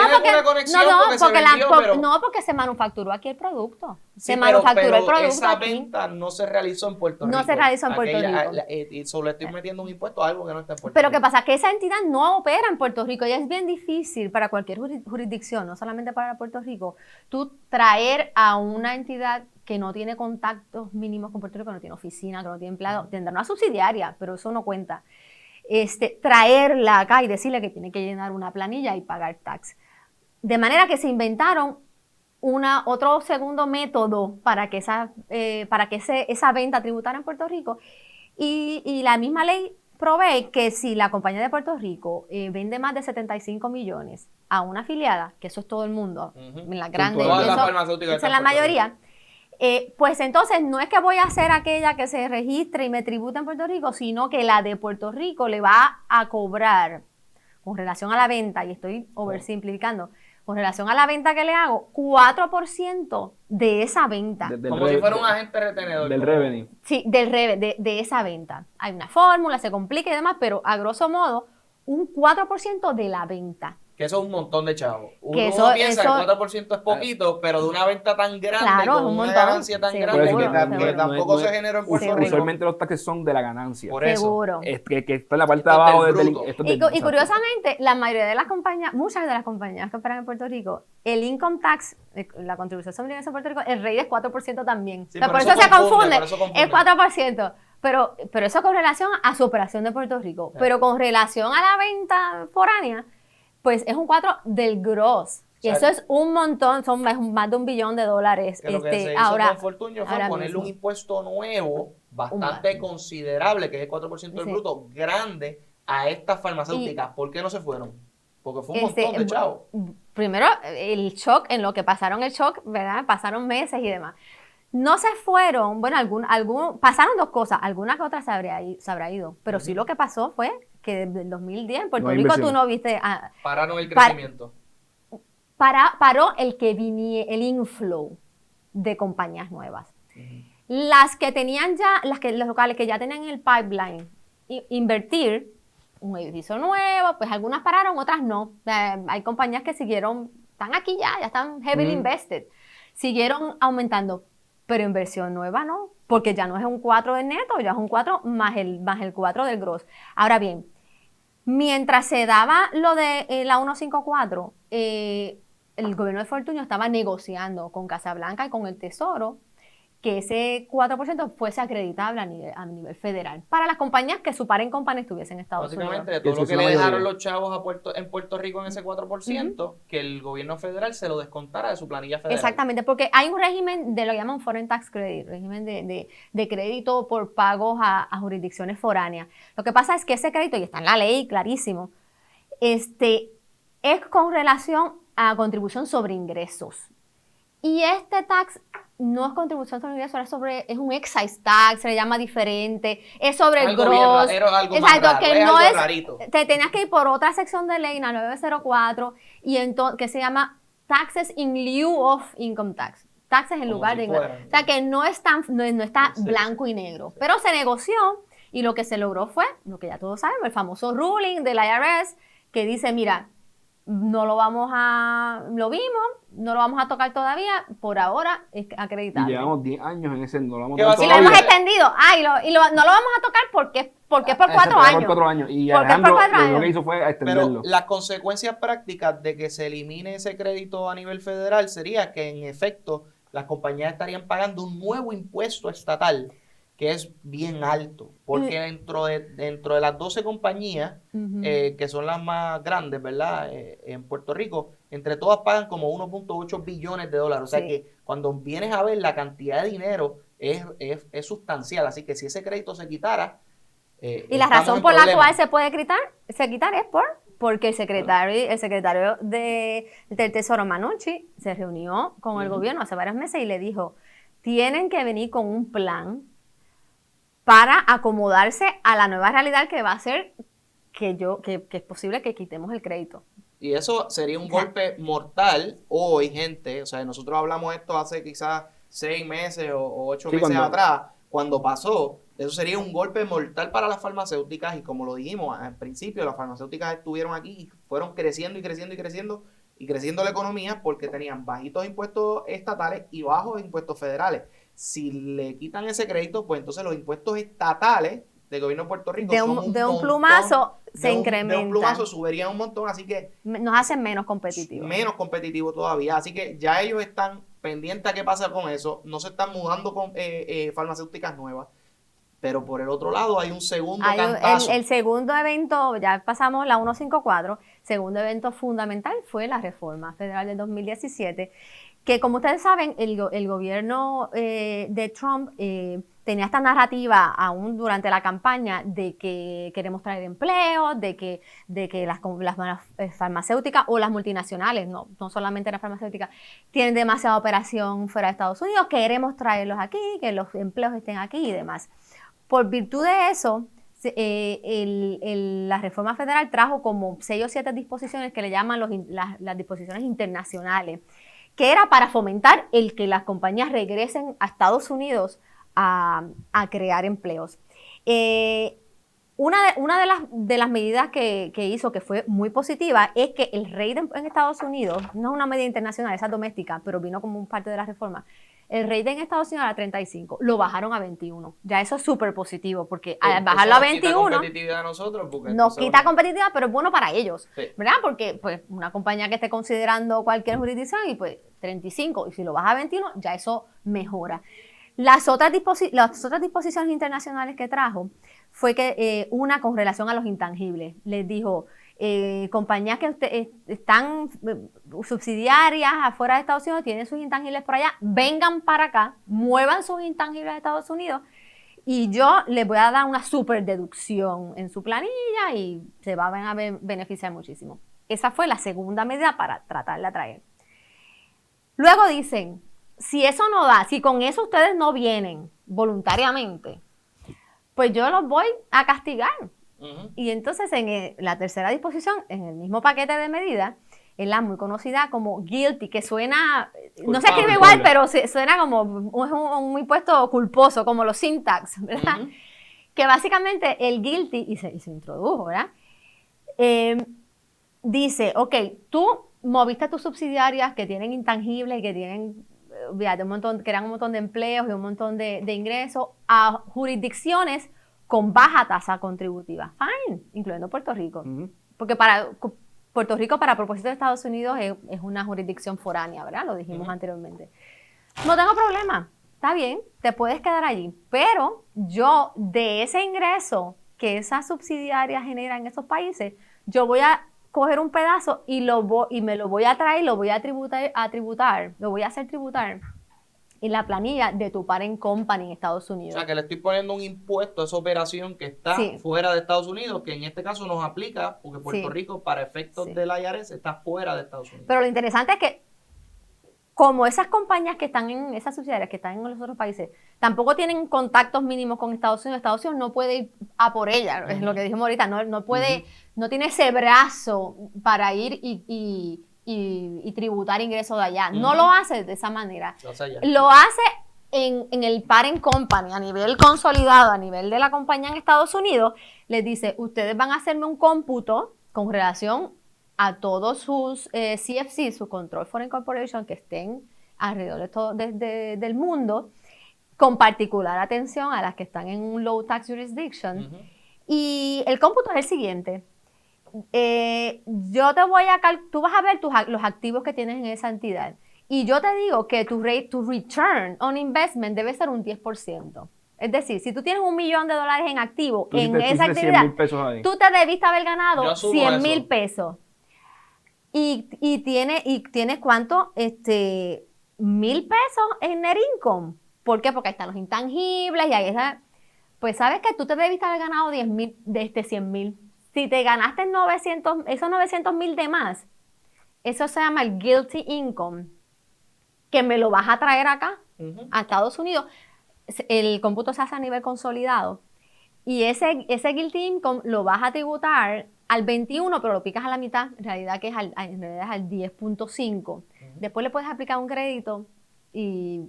impuesto. porque se manufacturó aquí el producto. Sí, se manufacturó pero el producto esa aquí. venta no se realizó en Puerto Rico. No se realizó en Puerto Rico. Y solo estoy metiendo un impuesto a algo que no está en Puerto Pero Rico. ¿qué pasa? Que esa entidad no opera en Puerto Rico y es bien difícil para cualquier jurisdicción, no solamente para Puerto Rico, tú traer a una entidad que no tiene contactos mínimos con Puerto Rico, no tiene oficina, que no tiene empleado, tendrá una subsidiaria, pero eso no cuenta. Traerla acá y decirle que tiene que llenar una planilla y pagar tax. De manera que se inventaron otro segundo método para que esa venta tributara en Puerto Rico y la misma ley provee que si la compañía de Puerto Rico vende más de 75 millones a una afiliada, que eso es todo el mundo, en la grande, esa es la mayoría, pues entonces no es que voy a ser aquella que se registre y me tributa en Puerto Rico, sino que la de Puerto Rico le va a cobrar con relación a la venta, y estoy oversimplificando, con relación a la venta que le hago, 4% de esa venta. Como si fuera un agente retenedor. Del revenue. Sí, de esa venta. Hay una fórmula, se complica y demás, pero a grosso modo, un 4% de la venta. Que eso es un montón de chavos. Uno piensa que el 4% es poquito, pero de una venta tan grande, claro, con una ganancia tan grande, que tampoco se generó en Puerto Rico. Usualmente los taxes son de la ganancia. Por eso. Seguro. Que está en la parte de abajo del Y curiosamente, la mayoría de las compañías, muchas de las compañías que operan en Puerto Rico, el income tax, la contribución sobre ingresos en Puerto Rico, el rate es 4% también. Sí, o sea, por eso se confunde, es 4%. Pero eso con relación a su operación de Puerto Rico. Sí. Pero con relación a la venta foránea, pues es un 4 del gross. Y eso es un montón, son más de $1 billón. Que lo que se hizo ahora, con Fortunio fue ponerle un impuesto nuevo, bastante considerable, que es el 4% del bruto, grande, a estas farmacéuticas. ¿Por qué no se fueron? Porque fue un montón de chavos. Primero, el shock, en lo que pasaron el shock, ¿verdad? Pasaron meses y demás. No se fueron, bueno, pasaron dos cosas, alguna que otra se habrá ido, pero sí lo que pasó fue que desde el 2010 en Puerto Rico tú no viste... Pararon el crecimiento. Paró el inflow de compañías nuevas. Las que tenían ya, los locales que ya tenían en el pipeline, invertir un edificio nuevo, pues algunas pararon, otras no. Hay compañías que siguieron, están aquí ya están heavily invested, siguieron aumentando. Pero inversión nueva no, porque ya no es un 4 de neto, ya es un 4 más el 4 del gross. Ahora bien, mientras se daba lo de la 154, el gobierno de Fortunio estaba negociando con Casablanca y con el Tesoro que ese 4% fuese acreditable a nivel federal para las compañías que su parent company estuviese en Estados Unidos. Básicamente, todo lo que le dejaron los chavos en Puerto Rico en ese 4%, que el gobierno federal se lo descontara de su planilla federal. Exactamente, porque hay un régimen lo llaman Foreign Tax Credit, régimen de crédito por pagos a jurisdicciones foráneas. Lo que pasa es que ese crédito, y está en la ley, clarísimo, es con relación a contribución sobre ingresos. Y este tax no es contribución sobre ingresos, es un excise tax, se le llama diferente, es sobre el gross. Algo más raro, que es no algo rarito. Te tenías que ir por otra sección de ley, la 904, que se llama Taxes in lieu of income tax. Taxes en lugar de ingresos. O sea, que no está blanco y negro. Pero se negoció y lo que se logró fue, lo que ya todos sabemos, el famoso ruling del IRS, que dice, mira, no lo vimos, no lo vamos a tocar todavía, por ahora es Y acreditable. llevamos 10 años en ese, no lo vamos ¿Qué a va a tocar Y lo hemos todavía. extendido. No lo vamos a tocar porque es por Exacto, 4 ya años. por 4 años. Y Porque es por Alejandro 4 lo que años. hizo fue Pero extenderlo. las consecuencias prácticas de que se elimine ese crédito a nivel federal sería que en efecto las compañías estarían pagando un nuevo impuesto estatal que es bien alto, porque dentro de las 12 compañías Ujú. que son las más grandes, ¿verdad? En Puerto Rico, entre todas pagan como 1.8 billones de dólares. O sea Sí. que cuando vienes a ver la cantidad de dinero es sustancial. Así que si ese crédito se quitara, Y la estamos razón en por la problemas. cual se puede quitar es porque el secretario del Tesoro, Manucci, se reunió con el gobierno hace varios meses y le dijo, tienen que venir con un plan para acomodarse a la nueva realidad que va a ser que es posible que quitemos el crédito. Y eso sería un O sea, golpe mortal hoy, gente. O sea, nosotros hablamos esto hace quizás 6 meses o 8 Sí, meses cuando- atrás. Cuando pasó, eso sería un golpe mortal para las farmacéuticas. Y como lo dijimos al principio, las farmacéuticas estuvieron aquí y fueron creciendo y creciendo y creciendo y creciendo la economía porque tenían bajitos impuestos estatales y bajos impuestos federales. Si le quitan ese crédito, pues entonces los impuestos estatales del gobierno de Puerto Rico de son un montón, plumazo se de un incrementan. plumazo subirían un montón, así que Nos hacen menos competitivos. menos competitivo todavía. Así que ya ellos están pendientes a qué pasa con eso. No se están mudando con farmacéuticas nuevas. Pero por el otro lado hay un segundo cantazo. El segundo evento, ya pasamos la 154, segundo evento fundamental fue la reforma federal del 2017, que como ustedes saben, el gobierno de Trump tenía esta narrativa aún durante la campaña de que queremos traer empleo, de que las farmacéuticas o las multinacionales, no solamente las farmacéuticas, tienen demasiada operación fuera de Estados Unidos, queremos traerlos aquí, que los empleos estén aquí y demás. Por virtud de eso, la reforma federal trajo como 6 o 7 disposiciones que le llaman las disposiciones internacionales, que era para fomentar el que las compañías regresen a Estados Unidos a crear empleos. Una de las medidas que hizo que fue muy positiva es que el rate en Estados Unidos, no es una medida internacional, esa es doméstica, pero vino como parte de la reforma. El rate en Estados Unidos era 35, lo bajaron a 21. Ya eso es súper positivo, porque al bajarlo a 21 Quita competitividad a nosotros porque nos entonces, quita bueno, competitividad, pero es bueno para ellos, Sí. ¿verdad? Porque pues una compañía que esté considerando cualquier jurisdicción y pues 35, y si lo baja a 21, ya eso mejora. Las otras disposiciones internacionales que trajo fue que una con relación a los intangibles. Les dijo, compañías que están subsidiarias afuera de Estados Unidos, tienen sus intangibles por allá, vengan para acá, muevan sus intangibles a Estados Unidos y yo les voy a dar una super deducción en su planilla y se van a beneficiar muchísimo. Esa fue la segunda medida para tratar de atraer. Luego dicen, si eso no da, si con eso ustedes no vienen voluntariamente, pues yo los voy a castigar. Ujú. Y entonces en la tercera disposición, en el mismo paquete de medidas, es la muy conocida como GILTI, que suena, no se escribe igual, pero suena como un impuesto culposo, como los sin tax, ¿verdad? Ujú. Que básicamente el GILTI, y se introdujo, ¿verdad? Dice, ok, tú moviste tus subsidiarias que tienen intangibles, que tienen, fíjate, crean un montón de empleos y un montón de ingresos a jurisdicciones con baja tasa contributiva. Fine, incluyendo Puerto Rico. Ujú. Porque Puerto Rico, para propósito de Estados Unidos, es una jurisdicción foránea, ¿verdad? Lo dijimos anteriormente. No tengo problema, está bien, te puedes quedar allí. Pero yo, de ese ingreso que esas subsidiarias generan en esos países, yo voy a coger un pedazo y me lo voy a traer, lo voy a tributar, lo voy a hacer tributar en la planilla de tu parent company en Estados O Unidos. sea, que le estoy poniendo un impuesto a esa operación que está Sí. fuera de Estados Unidos, que en este caso nos aplica, porque Puerto Sí. Rico, para efectos Sí. del IRS, está fuera de Estados Unidos. Pero lo interesante es que, como esas compañías que están en esas subsidiarias que están en los otros países, tampoco tienen contactos mínimos con Estados Unidos no puede ir a por ella, es lo que dijimos ahorita, no puede, no tiene ese brazo para ir y tributar ingresos de allá. No lo hace de esa manera. O sea, ya. Lo hace en el parent company, a nivel consolidado, a nivel de la compañía en Estados Unidos, les dice, ustedes van a hacerme un cómputo con relación a todos sus CFC, su Control Foreign Corporation, que estén alrededor de todo, del mundo, con particular atención a las que están en un low tax jurisdiction. Y el cómputo es el siguiente. Tú vas a ver los activos que tienes en esa entidad. Y yo te digo que tu return on investment debe ser un 10%. Es decir, si tú tienes $1 millón en activo en esa actividad, 100,000 pesos ahí. tú te debiste haber ganado Yo asumo 100,000 pesos. Y tienes ¿cuánto? 1,000 pesos en net income. ¿Por qué? Porque ahí están los intangibles y ahí está. Pues sabes que tú te debiste haber ganado 10,000 de 100,000. Si te ganaste esos 900,000 de más, eso se llama el guilty income, que me lo vas a traer acá, a Estados Unidos. El cómputo se hace a nivel consolidado. Y ese guilty income lo vas a tributar al 21, pero lo picas a la mitad, en realidad que es al 10.5. Después le puedes aplicar un crédito y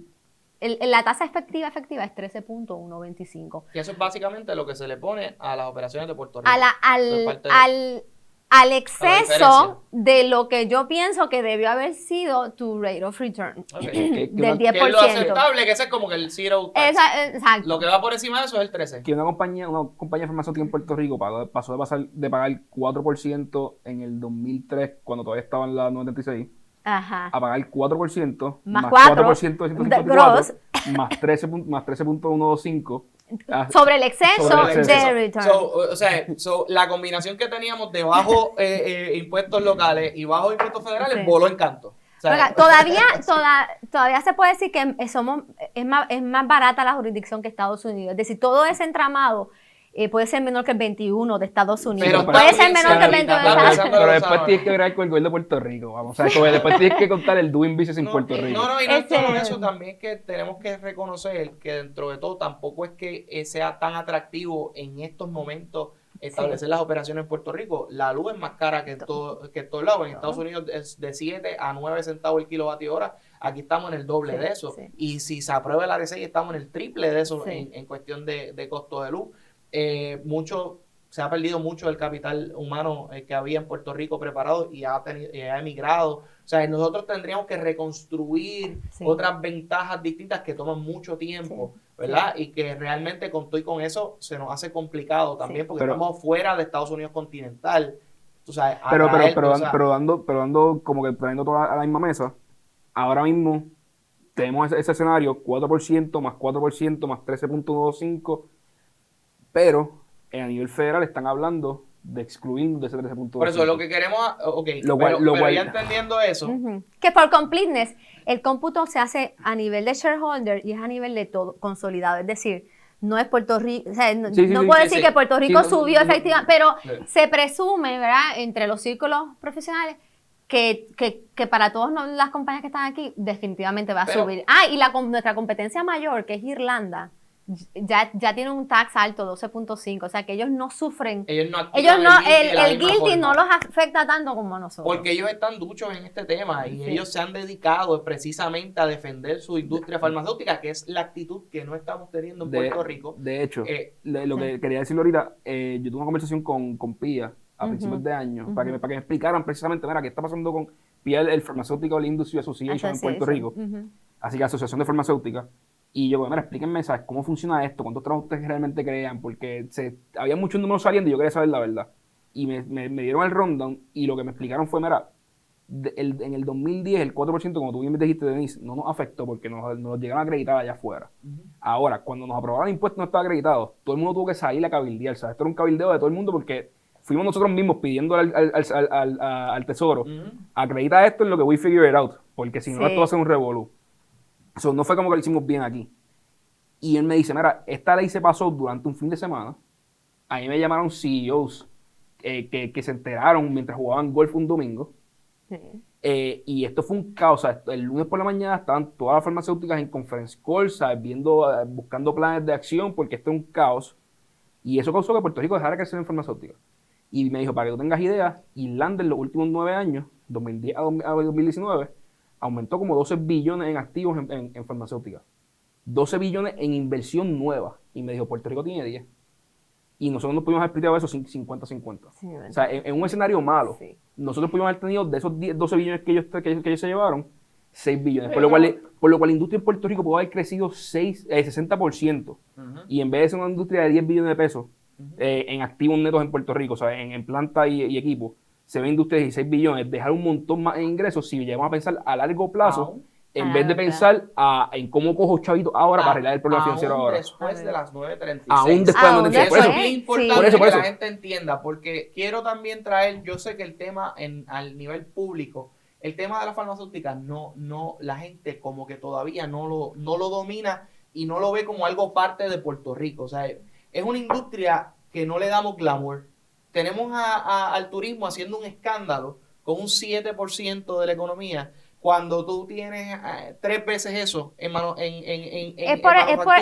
la tasa efectiva es 13.125. Y eso es básicamente lo que se le pone a las operaciones de Puerto Rico. Al exceso de lo que yo pienso que debió haber sido tu rate of return del 10%. Que es lo aceptable, que ese es como que el zero tax. Exacto. Lo que va por encima de eso es el 13. Que una compañía farmacéutica en Puerto Rico pasó de pagar 4% en el 2003, cuando todavía estaba en la 936, Ajá. a pagar 4%, Más 4% de 154, gross. más 13.125 sobre el exceso Sobre el exceso. de return. La combinación que teníamos de bajos impuestos locales y bajos impuestos federales Sí. voló en canto. O sea, Oiga, todavía se puede decir que es más barata la jurisdicción que Estados Unidos. Es decir, todo ese entramado puede ser menor que el 21 de Estados Unidos. Pero puede ser también menor que el se 21 de habilita, Estados pero Pero Unidos. después tienes que ver con el gobierno de Puerto Rico, vamos. O sea, después tienes que contar el doing business en Puerto Rico. No, y no es solo Ese- eso, también que tenemos que reconocer que dentro de todo tampoco es que sea tan atractivo en estos momentos establecer las operaciones en Puerto Rico. La luz es más cara que en todos lados. En Estados Unidos es de 7 a 9 centavos el kilovatio hora. Aquí estamos en el doble Sí, de eso. sí. Y si se aprueba el AR6, estamos en el triple de eso Sí. en cuestión de costo de luz. Se ha perdido mucho del capital humano que había en Puerto Rico preparado y ha emigrado. O sea, nosotros tendríamos que reconstruir Sí. otras ventajas distintas que toman mucho tiempo, ¿verdad? Y que realmente con todo y con eso se nos hace complicado también Sí. porque Pero- estamos fuera de Estados Unidos continental. Tú sabes, Pero dando como que trayendo todo a la misma mesa, ahora mismo tenemos ese escenario, 4% más 4% más 13.25, pero a nivel federal están hablando de excluir de ese 13.25. por eso lo que queremos, Lo cual- pero ya entendiendo eso, Ujú. Que por completeness, el cómputo se hace a nivel de shareholder y es a nivel de todo consolidado. Es decir, no es Puerto Rico, o sea, no Sí, puedo sí, decir sí. que Puerto Rico Sí, subió efectivamente, pero Sí. se presume, ¿verdad?, entre los círculos profesionales que para todas las compañías que están aquí definitivamente va a Pero- subir. Y nuestra competencia mayor, que es Irlanda, ya tiene un tax alto, 12.5, o sea que ellos no sufren. ellos no Ellos activan no, de la el misma guilty forma. no los afecta tanto como a nosotros. Porque ellos están duchos en este tema y Sí. ellos se han dedicado precisamente a defender su industria farmacéutica, que es la actitud que no estamos teniendo en Puerto Rico. De hecho, lo Sí. que quería decirlo ahorita, yo tuve una conversación con Pia a Ujú. principios de año Ujú. para que me explicaran precisamente, mira, qué está pasando con Pia, el Pharmaceutical Industry Association en Puerto Rico, Ujú. así que Asociación de Farmacéutica. Y yo, mira, explíquenme, ¿sabes cómo funciona esto? ¿Cuántos trabajos ustedes realmente crean? Porque había muchos números saliendo y yo quería saber la verdad. Y me dieron el rundown y lo que me explicaron fue, mira, en el 2010 el 4%, como tú bien me dijiste, Denise, no nos afectó porque nos llegaron a acreditar allá afuera. Ahora, cuando nos aprobaron el impuesto no estaba acreditado, todo el mundo tuvo que salir a cabildear, ¿sabes? Esto era un cabildeo de todo el mundo porque fuimos nosotros mismos pidiendo al Tesoro, acredita esto en lo que we figure it out, porque si no Sí. esto va a ser un revolú. Eso no fue como que lo hicimos bien aquí. Y él me dice, mira, esta ley se pasó durante un fin de semana. A mí me llamaron CEOs que se enteraron mientras jugaban golf un domingo. Sí. Y esto fue un caos. O sea, el lunes por la mañana estaban todas las farmacéuticas en conference call, ¿sabes? Buscando planes de acción porque esto es un caos. Y eso causó que Puerto Rico dejara de crecer en farmacéutica. Y me dijo, para que tú tengas idea, Irlanda en los últimos 9 años, 2010 a 2019, aumentó como 12 billones en activos en farmacéutica. 12 billones en inversión nueva. Y me dijo, Puerto Rico tiene 10. y nosotros no pudimos haber spliteado eso 50-50. Sí, O sea, en un escenario malo, sí. nosotros pudimos haber tenido de esos 12 billones que ellos se llevaron, 6 billones. Por lo cual la industria en Puerto Rico pudo haber crecido 60%. Y en vez de ser una industria de 10 billones de pesos en activos netos en Puerto Rico, o sea, en planta y equipo, se ve industria de 16 billones, dejar un montón más en ingresos si llegamos a pensar a largo plazo, en vez de pensar en cómo cojo chavitos ahora para arreglar el problema financiero ahora. Después de las 9:36. Aún después de las 9:36. Por Eso eso, es bien importante por eso. que la gente entienda, porque quiero también traer, yo sé que el tema al nivel público, el tema de la farmacéutica, la gente como que todavía no lo domina y no lo ve como algo parte de Puerto Rico. O sea, es una industria que no le damos glamour. Tenemos al turismo haciendo un escándalo con un 7% de la economía, cuando tú tienes 3 veces eso en manufactura.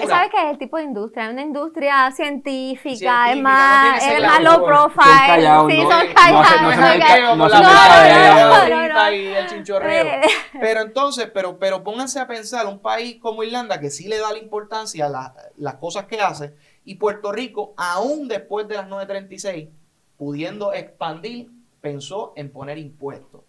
¿Sabes qué es el tipo de industria? Es una industria científica, es no más tiene ese low glamour. profile. Son callados, sí, no, son no callados. no se mercadea. no. Y el chinchorreo. Pero entonces, pero pónganse a pensar, un país como Irlanda que sí le da la importancia a las cosas que hace, y Puerto Rico, aún después de las 9:36, pudiendo expandir, pensó en poner impuestos.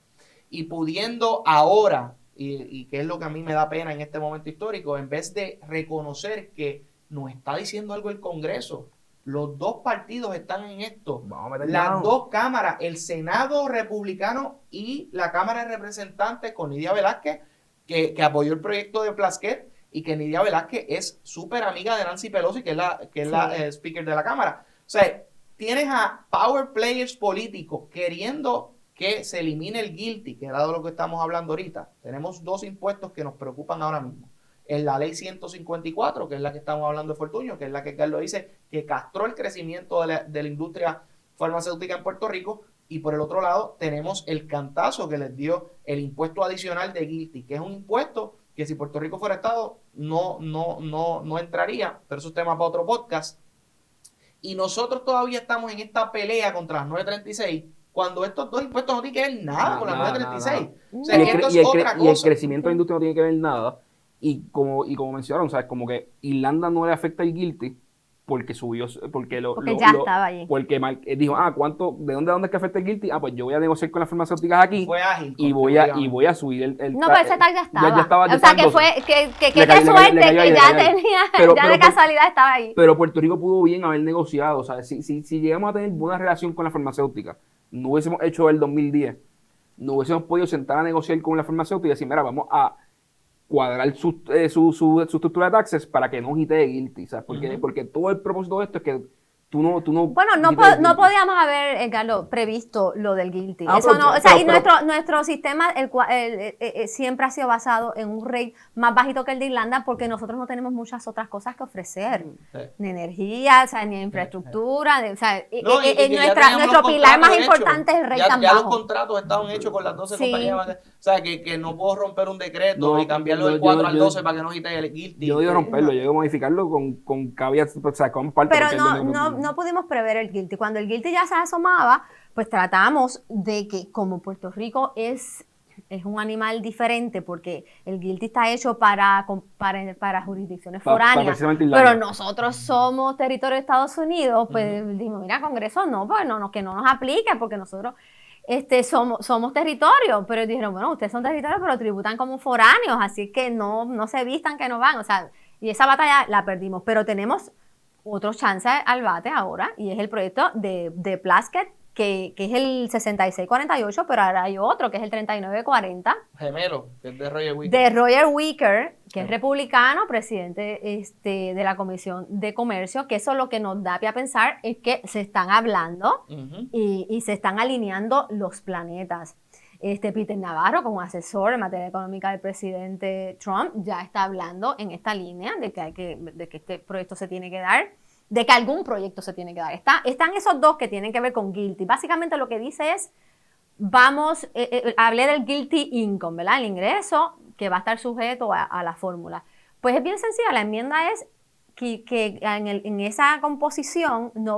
Y pudiendo ahora, y que es lo que a mí me da pena en este momento histórico, en vez de reconocer que nos está diciendo algo el Congreso, los dos partidos están en esto, las dos cámaras, el Senado republicano y la Cámara de Representantes con Nidia Velázquez, que apoyó el proyecto de Plasquet, y que Nidia Velázquez es súper amiga de Nancy Pelosi, que es la speaker de la Cámara. O sea, tienes a power players políticos queriendo que se elimine el GILTI, que es de lo que estamos hablando ahorita. Tenemos 2 impuestos que nos preocupan ahora mismo. En la ley 154, que es la que estamos hablando de Fortuño, que es la que Carlos dice, que castró el crecimiento de la industria farmacéutica en Puerto Rico. Y por el otro lado, tenemos el cantazo que les dio el impuesto adicional de GILTI, que es un impuesto que si Puerto Rico fuera Estado, no entraría, pero eso es tema para otro podcast. Y nosotros todavía estamos en esta pelea contra las 9:36, cuando estos dos impuestos no tienen que ver nada con las 9:36. O sea, esto es otra cosa. Y el crecimiento de la industria no tiene que ver nada. Y como mencionaron, ¿sabes? Como que Irlanda no le afecta el GILTI porque subió, porque ya estaba allí. Porque dijo, ¿de dónde es que afecta el GILTI? Pues yo voy a negociar con las farmacéuticas aquí. Fue ágil. Y voy a subir el no, pero ese tag ya estaba. Ya o sea, que fue, que qué suerte que ya tenía, ya de casualidad estaba ahí. Pero Puerto Rico pudo bien haber negociado. O sea, si llegamos a tener buena relación con la farmacéutica, no hubiésemos hecho el 2010, no hubiésemos podido sentar a negociar con la farmacéutica y decir, mira, vamos a cuadrar su estructura de taxes para que no quite GILTI, ¿sabes? Porque todo el propósito de esto es que tú no bueno, no podíamos haber, Carlos, previsto lo del GILTI. Eso no, o sea, y nuestro sistema siempre ha sido basado en un rate más bajito que el de Irlanda porque nosotros no tenemos muchas otras cosas que ofrecer. Ni energía, o sea, ni infraestructura. O sea, nuestro pilar más importante es el rate tan bajo. Ya los contratos estaban hechos con las 12 compañías. O sea, que no puedo romper un decreto y cambiarlo del 4 al 12 para que no quite el GILTI. Yo digo romperlo, yo digo modificarlo con caveats, o sea, con parte. Pero no pudimos prever el GILTI. Cuando el GILTI ya se asomaba, pues tratamos de que como Puerto Rico es un animal diferente porque el GILTI está hecho para jurisdicciones foráneas, pero nosotros somos territorio de Estados Unidos, pues dijimos, mira, Congreso no, pues que no nos aplique porque nosotros somos territorio, pero dijeron, bueno, ustedes son territorios pero tributan como foráneos, así que no se vistan que no van, o sea, y esa batalla la perdimos, pero tenemos otro chance al bate ahora, y es el proyecto de Plasquet, que es el 6648, pero ahora hay otro, que es el 3940. Gemelo, que es de Roger Wicker. De Roger Wicker, que es republicano, presidente de la Comisión de Comercio, que eso lo que nos da pie a pensar es que se están hablando y se están alineando los planetas. Peter Navarro, como asesor en materia económica del presidente Trump, ya está hablando en esta línea de que este proyecto se tiene que dar, de que algún proyecto se tiene que dar. Están esos dos que tienen que ver con GILTI. Básicamente lo que dice es, hablé del GILTI income, ¿verdad? El ingreso que va a estar sujeto a la fórmula. Pues es bien sencilla, la enmienda es que en esa composición no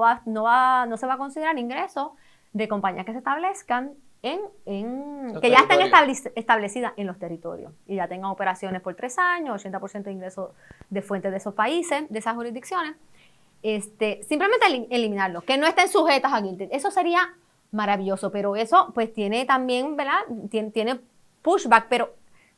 se va a considerar ingreso de compañías que se establezcan que ya estén establecidas en los territorios y ya tengan operaciones por 3 años, 80% de ingresos de fuentes de esos países, de esas jurisdicciones. simplemente eliminarlos, que no estén sujetas a guilty. Eso sería maravilloso, pero eso pues tiene también, ¿verdad? Tiene pushback, pero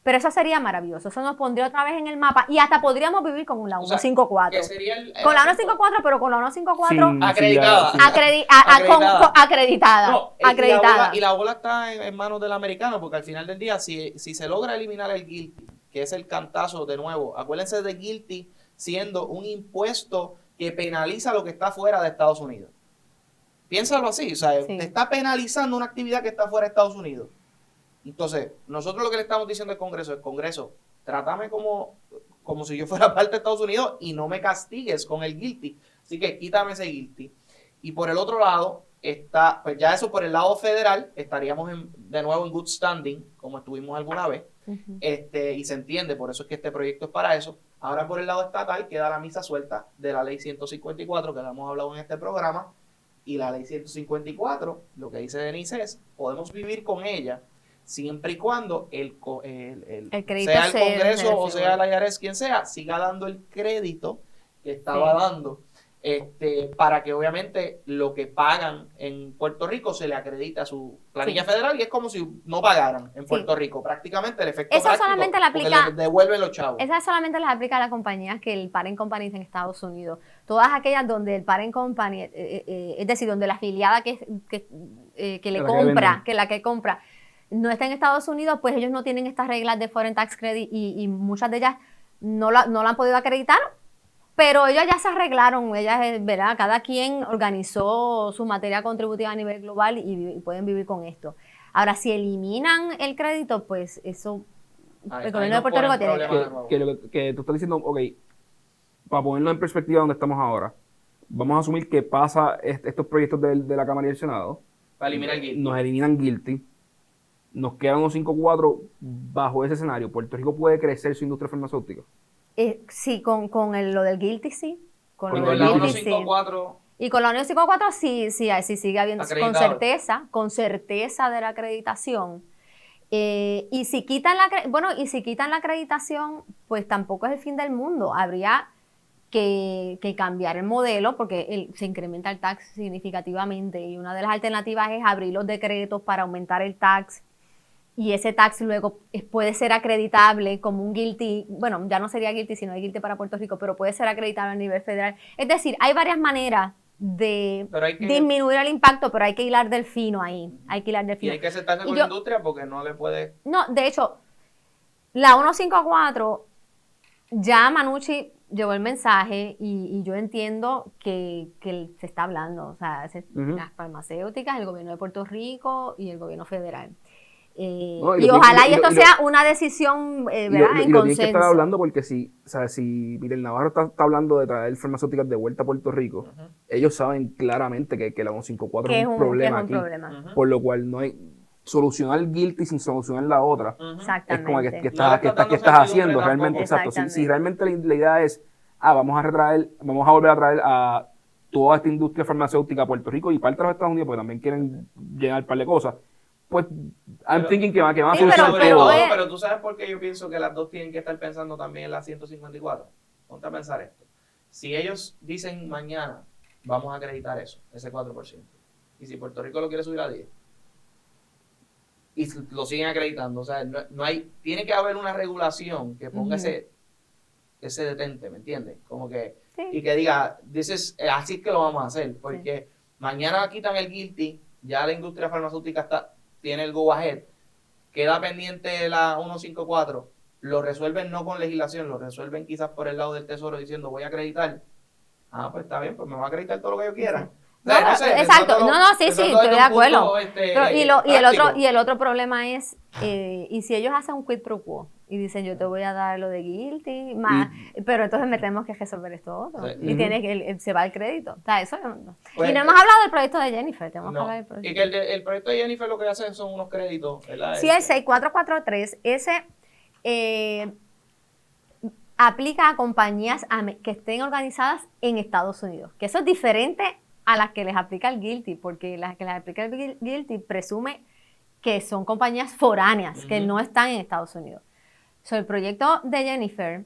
eso sería maravilloso. Eso nos pondría otra vez en el mapa y hasta podríamos vivir con la O sea, 154. que sería Con la 154, pero con la 154 Sin- Acreditada. sin- acreditada. No, acreditada. y la bola está en manos del americano, porque al final del día, si se logra eliminar el guilty, que es el cantazo de nuevo, acuérdense de guilty siendo un impuesto que penaliza lo que está fuera de Estados Unidos. Piénsalo así, o sea, Sí. te está penalizando una actividad que está fuera de Estados Unidos. Entonces, nosotros lo que le estamos diciendo al Congreso, trátame como si yo fuera parte de Estados Unidos y no me castigues con el guilty. Así que quítame ese guilty. Y por el otro lado, está, pues ya eso por el lado federal, estaríamos de nuevo en good standing, como estuvimos alguna vez, y se entiende, por eso es que este proyecto es para eso. Ahora por el lado estatal queda la misa suelta de la ley 154, que la hemos hablado en este programa, y la ley 154, lo que dice Denise es, podemos vivir con ella, siempre y cuando el crédito sea el sea Congreso o de sea el IRS, quien sea, siga dando el crédito que estaba dando, para que obviamente lo que pagan en Puerto Rico se le acredite a su planilla federal, y es como si no pagaran en Puerto Rico. Prácticamente el efecto Eso práctico, solamente le porque aplica- le devuelven los chavos. Esa solamente les aplica a las compañías que el parent company es en Estados Unidos. Todas aquellas donde el parent company, es decir, donde la afiliada que le La que compra, venden. que la que compra, no está en Estados Unidos, pues ellos no tienen estas reglas de Foreign Tax Credit y muchas de ellas no la han podido acreditar, pero ellas ya se arreglaron, ¿verdad? Cada quien organizó su materia contributiva a nivel global y pueden vivir con esto. Ahora, si eliminan el crédito, pues eso, el gobierno de Puerto Rico tiene que tú estás diciendo, ok, para ponerlo en perspectiva donde estamos ahora, vamos a asumir que pasa estos proyectos de la Cámara y el Senado, Para eliminar el guilty. nos eliminan guilty, nos quedan unos 5-4 bajo ese escenario. Puerto Rico puede crecer su industria farmacéutica. sí, con lo del guilty, sí. Con Y lo con del la guilty, sí. 154, Y con la Unión 54 sí sigue habiendo, Acreditado. con certeza de la acreditación. Y si quitan la acreditación, pues tampoco es el fin del mundo. Habría que cambiar el modelo porque se incrementa el tax significativamente y una de las alternativas es abrir los decretos para aumentar el tax y ese tax luego puede ser acreditable como un guilty, bueno, ya no sería guilty sino hay guilty para Puerto Rico, pero puede ser acreditable a nivel federal. Es decir, hay varias maneras de Pero hay que- disminuir el impacto, pero hay que hilar del fino ahí, hay que hilar del y fino. hay que sentarse Y con yo- la industria porque no le puede... No, de hecho, la 154, ya Manucci llevó el mensaje y yo entiendo que se está hablando, o sea, Ujú. las farmacéuticas, el gobierno de Puerto Rico y el gobierno federal. No, y y lo ojalá tiene- y esto y lo- sea una decisión, ¿verdad? En y lo tienen que estar consenso. hablando porque si Miguel Navarro está hablando de traer farmacéuticas de vuelta a Puerto Rico, ellos saben claramente que la 154 Que es un problema que es aquí, un problema. Ujú. por lo cual no hay solucionar el guilty sin solucionar la otra. Ujú. Es como que, Exactamente. que No estás, le que estás estás, dando que estás certidumbre haciendo tampoco. realmente. Exacto. Si Exactamente. realmente la idea es, vamos a volver a traer a toda esta industria farmacéutica a Puerto Rico y parte de los Estados Unidos, porque también quieren llenar un par de cosas, pues I'm thinking que van a Sí, solucionar pero todo. es- pero tú sabes por qué yo pienso que las dos tienen que estar pensando también en la 154. Ponte a pensar esto. Si ellos dicen mañana, vamos a acreditar eso, ese 4%, y si Puerto Rico lo quiere subir a 10, y lo siguen acreditando, o sea, no hay, tiene que haber una regulación que ponga Ujú. ese detente, ¿me entiendes? Como que, Sí. y que diga, así es que lo vamos a hacer, porque mañana quitan el guilty, ya la industria farmacéutica tiene el go ahead, queda pendiente la 154, lo resuelven no con legislación, lo resuelven quizás por el lado del Tesoro diciendo voy a acreditar. Ah, pues está bien, pues me va a acreditar todo lo que yo quiera. No, O sea, sé, exacto, pensándolo- sí, pensándolo estoy desde de un acuerdo. punto, Pero, práctico. y el otro problema es, y si ellos hacen un quid pro quo y dicen yo te voy a dar lo de guilty, más, pero entonces me tenemos que resolver esto otro. Sí. Y tiene que se va el crédito. O sea, eso no. Pues, y no hemos hablado del proyecto de Jennifer, tenemos que No, hablar del y proyecto. que el proyecto de Jennifer lo que hace son unos créditos, ¿verdad? Sí, el 6443, ese aplica a compañías que estén organizadas en Estados Unidos, que eso es diferente a las que les aplica el guilty, porque las que les aplica el guilty presume que son compañías foráneas, que Ujú. no están en Estados Unidos. So, el proyecto de Jennifer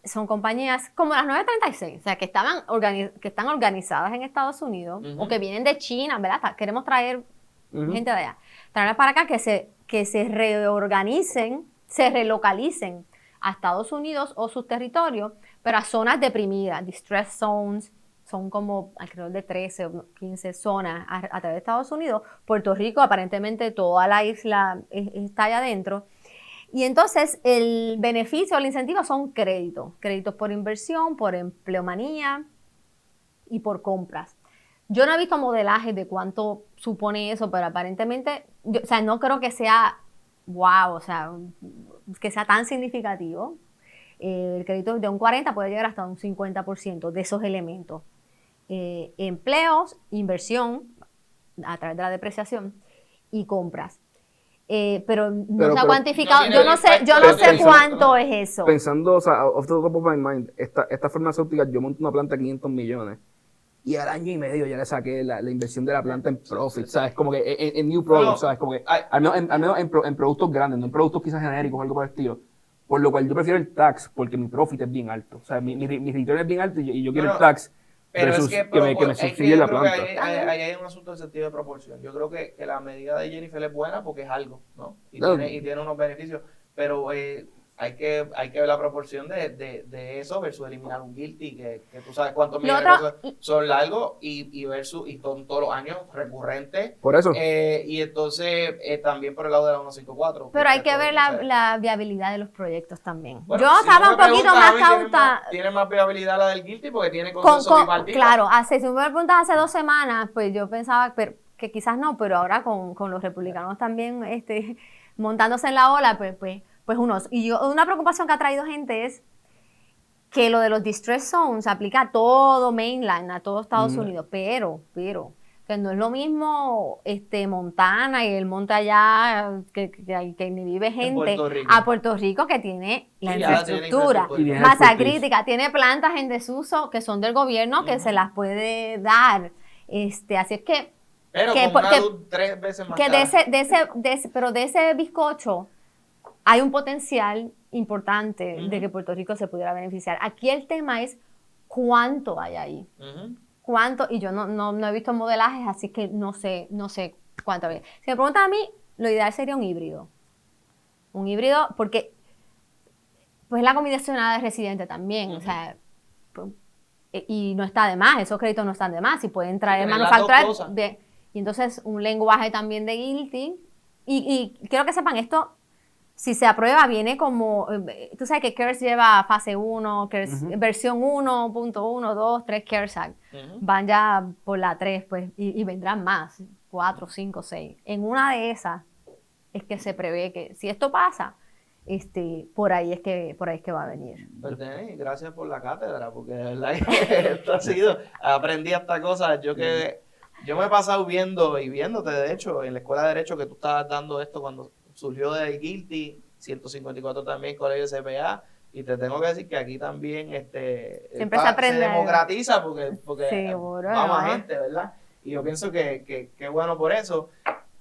son compañías como las 936, o sea, que están organizadas en Estados Unidos o que vienen de China, ¿verdad? Queremos traer gente de allá. Traerlas para acá que se reorganicen, se relocalicen a Estados Unidos o sus territorios, pero a zonas deprimidas, distress zones, son como alrededor de 13 o 15 zonas a través de Estados Unidos. Puerto Rico, aparentemente toda la isla está allá adentro. Y entonces el beneficio, el incentivo son créditos por inversión, por empleomanía y por compras. Yo no he visto modelaje de cuánto supone eso, pero aparentemente, o sea, no creo que sea wow, o sea, que sea tan significativo. El crédito de un 40 puede llegar hasta un 50% de esos elementos. Empleos, inversión a través de la depreciación y compras. Pero no se ha cuantificado, no yo no sé cuánto es eso. Pensando, o sea, off the top of my mind, esta farmacéutica, yo monto una planta de 500 millones y al año y medio ya le saqué la inversión de la planta en profit, ¿sabes? Como que en new products, ¿sabes? Como que, al menos en productos grandes, no en productos quizás genéricos o algo por el estilo. Por lo cual yo prefiero el tax porque mi profit es bien alto. O sea, mi return es bien alto y yo quiero el tax. Pero versus es que me subsidie la planta. Ahí hay un asunto de sentido de proporción. Yo creo que la medida de Jennifer es buena porque es algo, ¿no? Y tiene unos beneficios, pero hay que ver la proporción de eso versus eliminar un guilty, que tú sabes cuántos millones de pesos son largos y versus, y son todos los años recurrentes. Por eso. Y entonces también por el lado de la 154. Pero hay que ver la viabilidad de los proyectos también. Bueno, yo estaba un poquito más cauta. Tiene más viabilidad la del guilty porque tiene consenso bipartita. Claro, si me preguntas hace 2 semanas, pues yo pensaba que quizás no, pero ahora con los republicanos también montándose en la ola, pues unos. Y una preocupación que ha traído gente es que lo de los distress zones aplica a todo mainland, a todo Estados Unidos, pero que no es lo mismo Montana y el monte allá que ni vive gente a Puerto Rico que tiene la infraestructura, masa crítica, tiene plantas en desuso que son del gobierno que se las puede dar. Así es que pero con una luz 3 veces más cara. Pero de ese bizcocho hay un potencial importante de que Puerto Rico se pudiera beneficiar. Aquí el tema es cuánto hay ahí. ¿Cuánto? Y yo no he visto modelajes, así que no sé cuánto hay. Si me preguntan a mí, lo ideal sería un híbrido. Un híbrido porque pues la combinacionada de residente también, o sea, y no está de más, esos créditos no están de más, si pueden traer manufacturas. Y entonces un lenguaje también de guilty. Y quiero que sepan esto. Si se aprueba, viene como, tú sabes que CARES lleva fase 1, CARES, versión 1.1, 2, 3 CARES Act. Van ya por la 3, pues, y vendrán más, 4, 5, 6. En una de esas es que se prevé que, si esto pasa, por ahí es que va a venir. Pues Denny, gracias por la cátedra, porque de verdad que aprendí esta cosa. Yo me he pasado viéndote, de hecho, en la escuela de Derecho que tú estabas dando esto cuando surgió del Guilty, 154 también Colegio de CPA, y te tengo que decir que aquí también siempre se aprende. Se democratiza porque seguro, va más gente, ¿verdad? Y yo pienso que bueno por eso.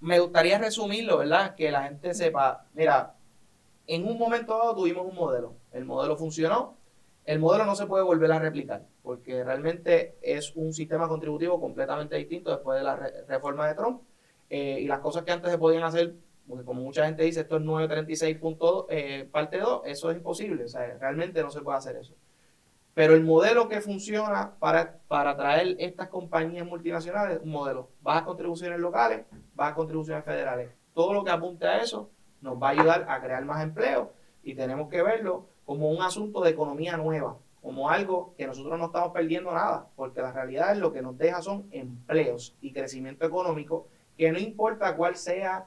Me gustaría resumirlo, ¿verdad? Que la gente sepa, mira, en un momento dado tuvimos un modelo, el modelo funcionó, el modelo no se puede volver a replicar, porque realmente es un sistema contributivo completamente distinto después de la reforma de Trump, y las cosas que antes se podían hacer, porque como mucha gente dice, esto es 936 parte 2, eso es imposible, o sea, realmente no se puede hacer eso. Pero el modelo que funciona para traer estas compañías multinacionales, un modelo, bajas contribuciones locales, bajas contribuciones federales, todo lo que apunte a eso nos va a ayudar a crear más empleo y tenemos que verlo como un asunto de economía nueva, como algo que nosotros no estamos perdiendo nada, porque la realidad es lo que nos deja son empleos y crecimiento económico, que no importa cuál sea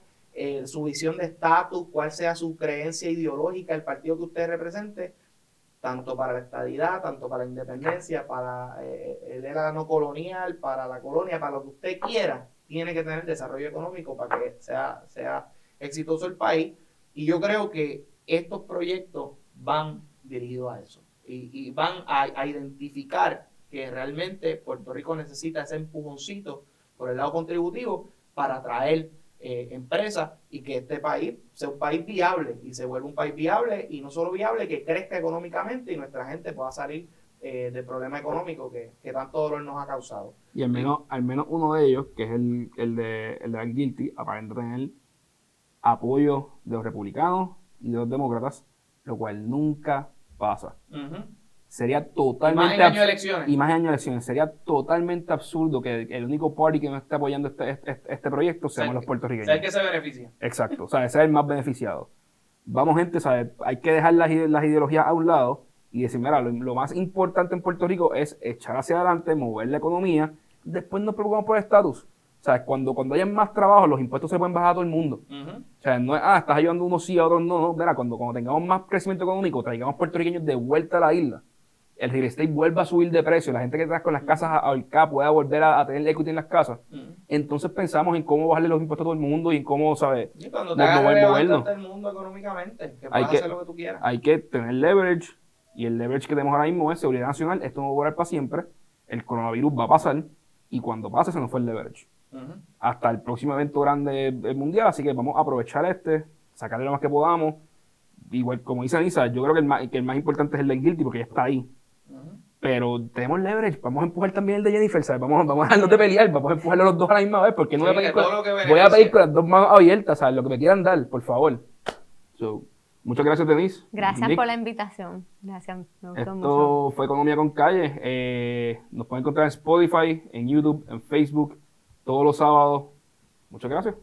su visión de estatus, cuál sea su creencia ideológica, el partido que usted represente, tanto para la estadidad, tanto para la independencia, para el era no colonial, para la colonia, para lo que usted quiera, tiene que tener desarrollo económico para que sea exitoso el país. Y yo creo que estos proyectos van dirigidos a eso y van a identificar que realmente Puerto Rico necesita ese empujoncito por el lado contributivo para atraer empresas y que este país sea un país viable y se vuelva un país viable y no solo viable, que crezca económicamente y nuestra gente pueda salir del problema económico que tanto dolor nos ha causado. Y al menos uno de ellos, que es el de la Guilty, aparenta tener apoyo de los republicanos y de los demócratas, lo cual nunca pasa. Sería totalmente Y más en año de elecciones. Y más en año de elecciones. Sería totalmente absurdo que el único party que no esté apoyando este proyecto seamos los puertorriqueños. ¿Sabes que se beneficia? Exacto, o sea, ese es el más beneficiado. Vamos, gente, ¿sabes? Hay que dejar las ideologías a un lado y decir, mira, lo más importante en Puerto Rico es echar hacia adelante, mover la economía, después nos preocupamos por el estatus. O sea, cuando haya más trabajo, los impuestos se pueden bajar a todo el mundo. O sea, no es, estás ayudando a unos sí, a otros no. No, mira, cuando tengamos más crecimiento económico, traigamos puertorriqueños de vuelta a la isla. El real estate vuelva a subir de precio, la gente que está con las casas ahorcadas pueda volver a tener equity en las casas. Entonces pensamos en cómo bajarle los impuestos a todo el mundo y en cómo, ¿sabes? Y cuando te hagas relevante el mundo económicamente, que puedas hacer lo que tú quieras. Hay que tener leverage, y el leverage que tenemos ahora mismo es seguridad nacional. Esto no va a durar para siempre. El coronavirus va a pasar, y cuando pase se nos fue el leverage. Hasta el próximo evento grande mundial, así que vamos a aprovechar sacarle lo más que podamos. Igual, como dice Anisa, yo creo que el más importante es el de Guilty, porque ya está ahí. Pero tenemos leverage, vamos a empujar también el de Jennifer, ¿sabes? Vamos a dejarnos de pelear, vamos a empujarlo los dos a la misma vez, porque no Sí, voy a pedir que voy a pedir con las dos manos abiertas, ¿sabes? Lo que me quieran dar, por favor. Muchas gracias, Denise. Gracias Nick. por la invitación. Gracias, me gustó mucho. Esto fue Economía con Calle. Nos pueden encontrar en Spotify, en YouTube, en Facebook, todos los sábados. Muchas gracias.